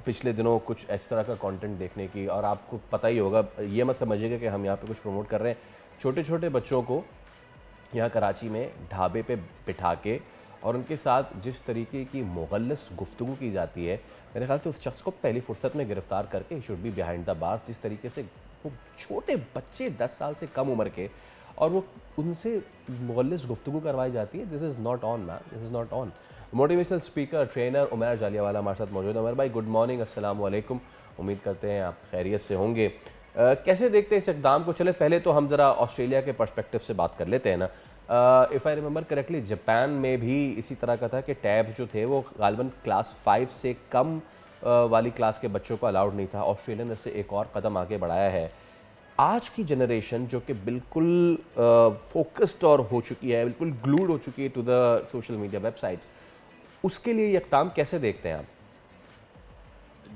पिछले दिनों कुछ इस तरह का कंटेंट देखने की, और आपको पता ही होगा, ये मत समझिएगा कि हम यहाँ पे कुछ प्रमोट कर रहे हैं, छोटे छोटे बच्चों को यहाँ कराची में ढाबे पे बिठा के और उनके साथ जिस तरीके की मुगल्लस गुफ्तगू की जाती है, मेरे ख्याल से उस शख्स को पहली फुर्सत में गिरफ्तार करके should be behind the bars. जिस तरीके से वो छोटे बच्चे 10 साल से कम उम्र के और वो उनसे मुगल्लस गुफ्तगू करवाई जाती है, this is not on man, this is not on. Motivational speaker trainer Umar Jaliyawala हमारे साथ मौजूद है। उमर भाई, गुड मॉर्निंग, अस्सलाम वालेकुम। उम्मीद करते हैं आप खैरियत से होंगे। कैसे देखते हैं इस इक़दाम को? चले पहले तो हम ज़रा ऑस्ट्रेलिया के पर्सपेक्टिव से बात कर लेते हैं ना। If I remember correctly, Japan में भी इसी तरह का था कि टैब जो थे वो गालिबन क्लास 5 से कम वाली क्लास के बच्चों को अलाउड नहीं था। ऑस्ट्रेलिया ने इससे एक और कदम आगे बढ़ाया है। आज की जनरेशन जो कि बिल्कुल फोकस्ड और हो चुकी है, बिल्कुल ग्लूड हो चुकी है to the social media websites, उसके लिए ये इक़दाम कैसे देखते हैं आप?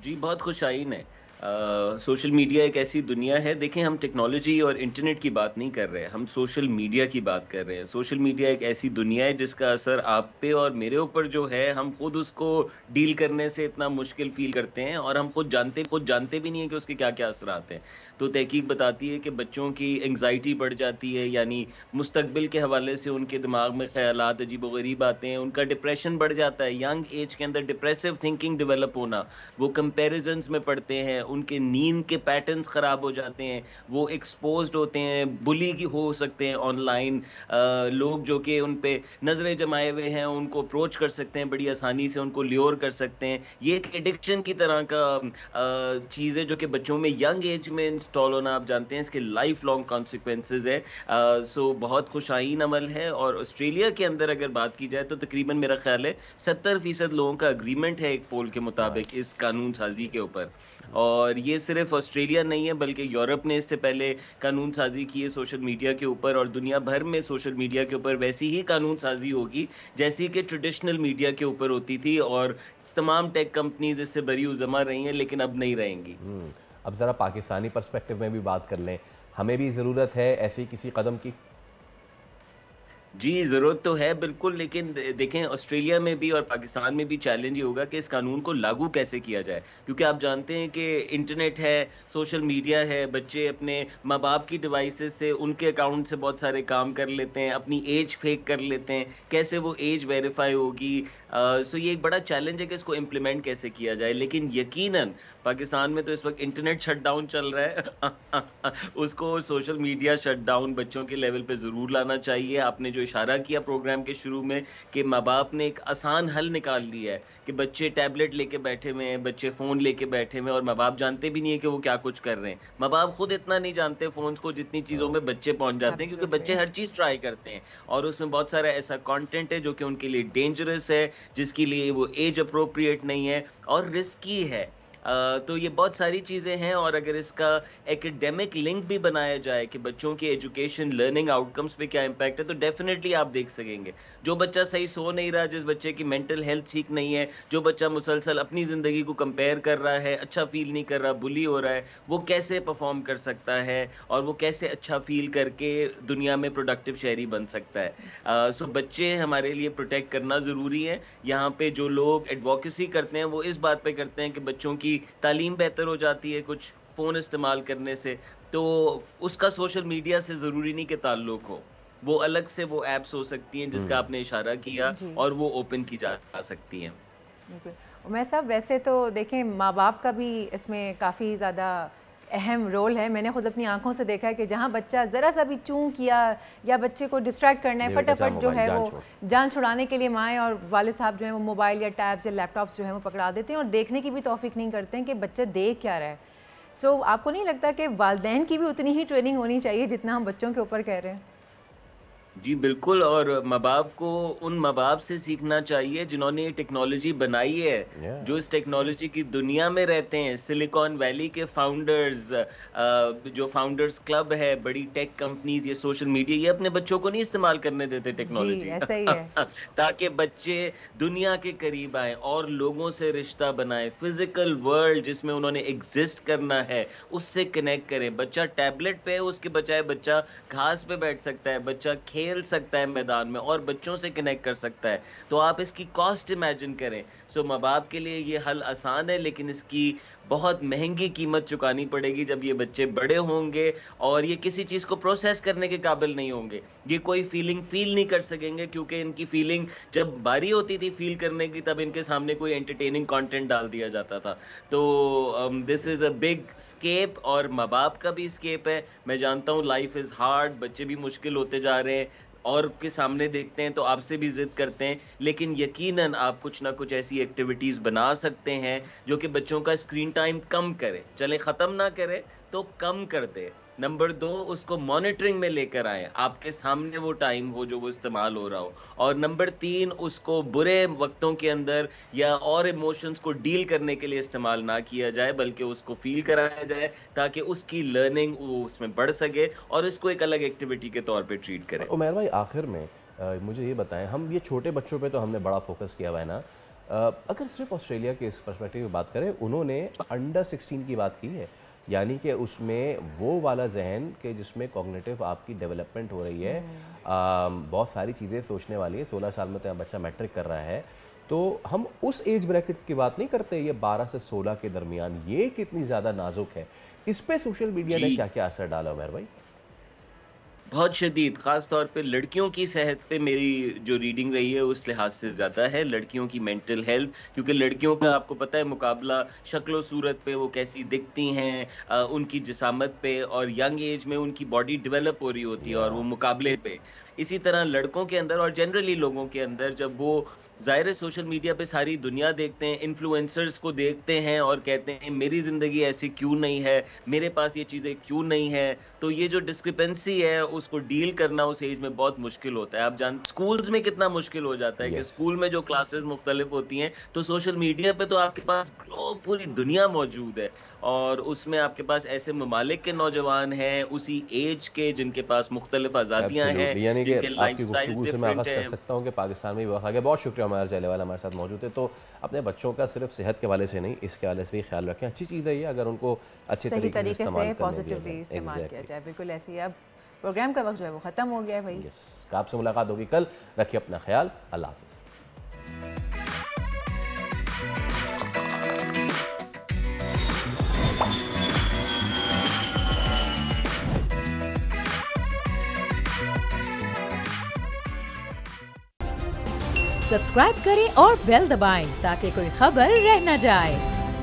जी, बहुत खुशाइन है। सोशल मीडिया एक ऐसी दुनिया है, देखें हम टेक्नोलॉजी और इंटरनेट की बात नहीं कर रहे हैं, हम सोशल मीडिया की बात कर रहे हैं। सोशल मीडिया एक ऐसी दुनिया है जिसका असर आप पे और मेरे ऊपर जो है, हम खुद उसको डील करने से इतना मुश्किल फील करते हैं और हम खुद जानते भी नहीं है कि उसके क्या क्या असर आते हैं। तो तहकीक बताती है कि बच्चों की एंग्जाइटी बढ़ जाती है, यानी मुस्तकबिल के हवाले से उनके दिमाग में ख्यालात अजीबोगरीब आते हैं, उनका डिप्रेशन बढ़ जाता है। यंग एज के अंदर डिप्रेसिव थिंकिंग डेवलप होना, वो कंपैरिजन्स में पढ़ते हैं, उनके नींद के पैटर्न्स ख़राब हो जाते हैं, वो एक्सपोज्ड होते हैं, बुली की हो सकते हैं ऑनलाइन। लोग जो कि उन पे नज़रें जमाए हुए हैं उनको अप्रोच कर सकते हैं बड़ी आसानी से, उनको ल्योर कर सकते हैं। ये एक एडिक्शन की तरह का चीज़ है जो कि बच्चों में यंग एज में इंस्टॉल होना, आप जानते हैं इसके लाइफ लॉन्ग कॉन्सिक्वेंसेज है। सो बहुत खुशाइन अमल है। और ऑस्ट्रेलिया के अंदर अगर बात की जाए तो तकरीबन मेरा ख्याल है 70% लोगों का अग्रीमेंट है एक पोल के मुताबिक इस कानून साजी के ऊपर। और ये सिर्फ ऑस्ट्रेलिया नहीं है बल्कि यूरोप ने इससे पहले कानून साजी की है सोशल मीडिया के ऊपर, और दुनिया भर में सोशल मीडिया के ऊपर वैसी ही कानून साजी होगी जैसी कि ट्रेडिशनल मीडिया के ऊपर होती थी। और तमाम टेक कंपनीज इससे बरी उज़मा रही हैं, लेकिन अब नहीं रहेंगी। अब ज़रा पाकिस्तानी पर्सपेक्टिव में भी बात कर लें, हमें भी ज़रूरत है ऐसी किसी कदम की? जी, ज़रूरत तो है बिल्कुल, लेकिन देखें ऑस्ट्रेलिया में भी और पाकिस्तान में भी चैलेंज ये होगा कि इस कानून को लागू कैसे किया जाए, क्योंकि आप जानते हैं कि इंटरनेट है, सोशल मीडिया है, बच्चे अपने माँ बाप की डिवाइसेस से उनके अकाउंट से बहुत सारे काम कर लेते हैं, अपनी एज फेक कर लेते हैं, कैसे वो एज वेरीफाई होगी। सो ये एक बड़ा चैलेंज है कि इसको इम्प्लीमेंट कैसे किया जाए, लेकिन यकीनन पाकिस्तान में तो इस वक्त इंटरनेट शटडाउन चल रहा है उसको सोशल मीडिया शटडाउन बच्चों के लेवल पे ज़रूर लाना चाहिए। आपने जो इशारा किया प्रोग्राम के शुरू में कि माँ बाप ने एक आसान हल निकाल लिया है कि बच्चे टैबलेट लेके बैठे हुए हैं, बच्चे फ़ोन लेके बैठे हुए हैं और माँ बाप जानते भी नहीं है कि वो क्या कुछ कर रहे हैं। माँ बाप खुद इतना नहीं जानते फ़ोन्स को जितनी चीज़ों में बच्चे पहुँच जाते हैं, क्योंकि बच्चे हर चीज़ ट्राई करते हैं और उसमें बहुत सारा ऐसा कॉन्टेंट है जो कि उनके लिए डेंजरस है, जिसके लिए वो एज अप्रोप्रिएट नहीं है और रिस्की है। तो ये बहुत सारी चीज़ें हैं और अगर इसका एकेडमिक लिंक भी बनाया जाए कि बच्चों की एजुकेशन लर्निंग आउटकम्स पे क्या इम्पैक्ट है, तो डेफिनेटली आप देख सकेंगे जो बच्चा सही सो नहीं रहा, जिस बच्चे की मेंटल हेल्थ ठीक नहीं है, जो बच्चा मुसलसल अपनी ज़िंदगी को कंपेयर कर रहा है, अच्छा फील नहीं कर रहा, बुली हो रहा है, वो कैसे परफॉर्म कर सकता है और वो कैसे अच्छा फील करके दुनिया में प्रोडक्टिव शहरी बन सकता है। सो बच्चे हमारे लिए प्रोटेक्ट करना ज़रूरी है। यहाँ पे जो लोग एडवोकेसी करते हैं वो इस बात पे करते हैं कि बच्चों की तालीम बेहतर हो जाती है कुछ फ़ोन इस्तेमाल करने से, तो उसका सोशल मीडिया से ज़रूरी नहीं कि ताल्लुक हो, वो अलग से वो ऐप्स हो सकती हैं जिसका आपने इशारा किया और वो ओपन की जा सकती हैं। उमैर साहब, वैसे तो देखें माँ बाप का भी इसमें काफ़ी ज़्यादा अहम रोल है। मैंने खुद अपनी आंखों से देखा है कि जहाँ बच्चा ज़रा सा भी चूं किया या बच्चे को डिस्ट्रैक्ट करना है, फटाफट जो है वो जान छुड़ाने के लिए माएँ और वालिद साहब जो है वो मोबाइल या टैब्स या लैपटॉप्स जो है वो पकड़ा देते हैं और देखने की भी तौफीक नहीं करते हैं कि बच्चा देख क्या रहा है। सो आपको नहीं लगता कि वालिदैन की भी उतनी ही ट्रेनिंग होनी चाहिए जितना हम बच्चों के ऊपर कह रहे हैं? जी बिल्कुल, और माँ बाप को उन माँ बाप से सीखना चाहिए जिन्होंने ये टेक्नोलॉजी बनाई है, जो इस टेक्नोलॉजी की दुनिया में रहते हैं। सिलिकॉन वैली के फाउंडर्स, जो फाउंडर्स क्लब है, बड़ी टेक कंपनीज, ये सोशल मीडिया, ये अपने बच्चों को नहीं इस्तेमाल करने देते टेक्नोलॉजी ऐसा ही है ताकि बच्चे दुनिया के करीब आए और लोगों से रिश्ता बनाए, फिजिकल वर्ल्ड जिसमें उन्होंने एग्जिस्ट करना है उससे कनेक्ट करें। बच्चा टैबलेट पे है, उसके बजाय बच्चा घास पे बैठ सकता है, बच्चा खेल सकता है मैदान में और बच्चों से कनेक्ट कर सकता है। तो आप इसकी कॉस्ट इमेजिन करें। सो माँ बाप के लिए ये हल आसान है, लेकिन इसकी बहुत महंगी कीमत चुकानी पड़ेगी जब ये बच्चे बड़े होंगे और ये किसी चीज़ को प्रोसेस करने के काबिल नहीं होंगे, ये कोई फीलिंग फील नहीं कर सकेंगे, क्योंकि इनकी फीलिंग जब बारी होती थी फील करने की तब इनके सामने कोई एंटरटेनिंग कंटेंट डाल दिया जाता था। तो this is a big escape और माँ बाप का भी स्केप है। मैं जानता हूँ लाइफ इज़ हार्ड, बच्चे भी मुश्किल होते जा रहे हैं और के सामने देखते हैं तो आपसे भी जिद करते हैं, लेकिन यकीनन आप कुछ ना कुछ ऐसी एक्टिविटीज़ बना सकते हैं जो कि बच्चों का स्क्रीन टाइम कम करे, चले ख़त्म ना करे तो कम कर दे। नंबर 2, उसको मॉनिटरिंग में लेकर आए, आपके सामने वो टाइम हो जो वो इस्तेमाल हो रहा हो। और नंबर 3, उसको बुरे वक्तों के अंदर या और इमोशंस को डील करने के लिए इस्तेमाल ना किया जाए, बल्कि उसको फील कराया जाए ताकि उसकी लर्निंग वो उसमें बढ़ सके और इसको एक अलग एक्टिविटी के तौर पे ट्रीट करें। उमैर भाई, आखिर में मुझे ये बताएं, हम ये छोटे बच्चों पे तो हमने बड़ा फोकस किया हुआ है ना, अगर सिर्फ ऑस्ट्रेलिया के इस पर्सपेक्टिव में बात करें, उन्होंने अंडर 16 की बात की है, यानी कि उसमें वो वाला जहन के जिसमें कॉग्निटिव आपकी डेवलपमेंट हो रही है, बहुत सारी चीज़ें सोचने वाली है। 16 साल में तो बच्चा मैट्रिक कर रहा है, तो हम उस एज ब्रैकेट की बात नहीं करते, ये 12 से 16 के दरमियान, ये कितनी ज़्यादा नाजुक है। इस पे सोशल मीडिया ने क्या क्या असर डाला उमैर भाई? बहुत शदीद, ख़ास तौर पे लड़कियों की सेहत पे मेरी जो रीडिंग रही है उस लिहाज से ज़्यादा है, लड़कियों की मेंटल हेल्थ, क्योंकि लड़कियों का आपको पता है मुकाबला शक्ल सूरत पे, वो कैसी दिखती हैं, उनकी जिसामत पे और यंग एज में उनकी बॉडी डेवलप हो रही होती है और वो मुकाबले पे। इसी तरह लड़कों के अंदर और जनरली लोगों के अंदर जब वो ज़ाहिर है सोशल मीडिया पे सारी दुनिया देखते हैं, इन्फ्लुएंसर्स को देखते हैं और कहते हैं मेरी ज़िंदगी ऐसी क्यों नहीं है, मेरे पास ये चीज़ें क्यों नहीं है, तो ये जो डिस्क्रिपेंसी है उसको डील करना उस एज में बहुत मुश्किल होता है। आप जान स्कूल्स में कितना मुश्किल हो जाता है कि स्कूल में जो क्लासेस मुख्तलिफ होती हैं, तो सोशल मीडिया पे तो आपके पास पूरी दुनिया मौजूद है और उसमें आपके पास ऐसे ममालिक के नौजवान हैं उसी एज के जिनके पास मुख्तलिफ आज़ादियाँ हैं, यानी कि जिनके आपकी गुफ्तगू से मैं आगाज़ कर सकता हूँ कि पाकिस्तान में वक्त आ गया। बहुत शुक्रिया उमैर जयलेवाल हमारे साथ मौजूद है। तो अपने बच्चों का सिर्फ सेहत के हवाले से नहीं, इसके हवाले से भी ख्याल रखें। अच्छी चीज़ है ये, अगर उनको अच्छे तरीके से पॉजिटिवली इस्तेमाल किया जाए। बिल्कुल ऐसे ही। अब प्रोग्राम का वक्त जो है वो ख़त्म हो गया है भाई। आपसे मुलाकात होगी कल। रखिए अपना ख्याल। अल्लाह हाफ़िज़। सब्सक्राइब करें और बेल दबाएं ताकि कोई खबर रह न जाए।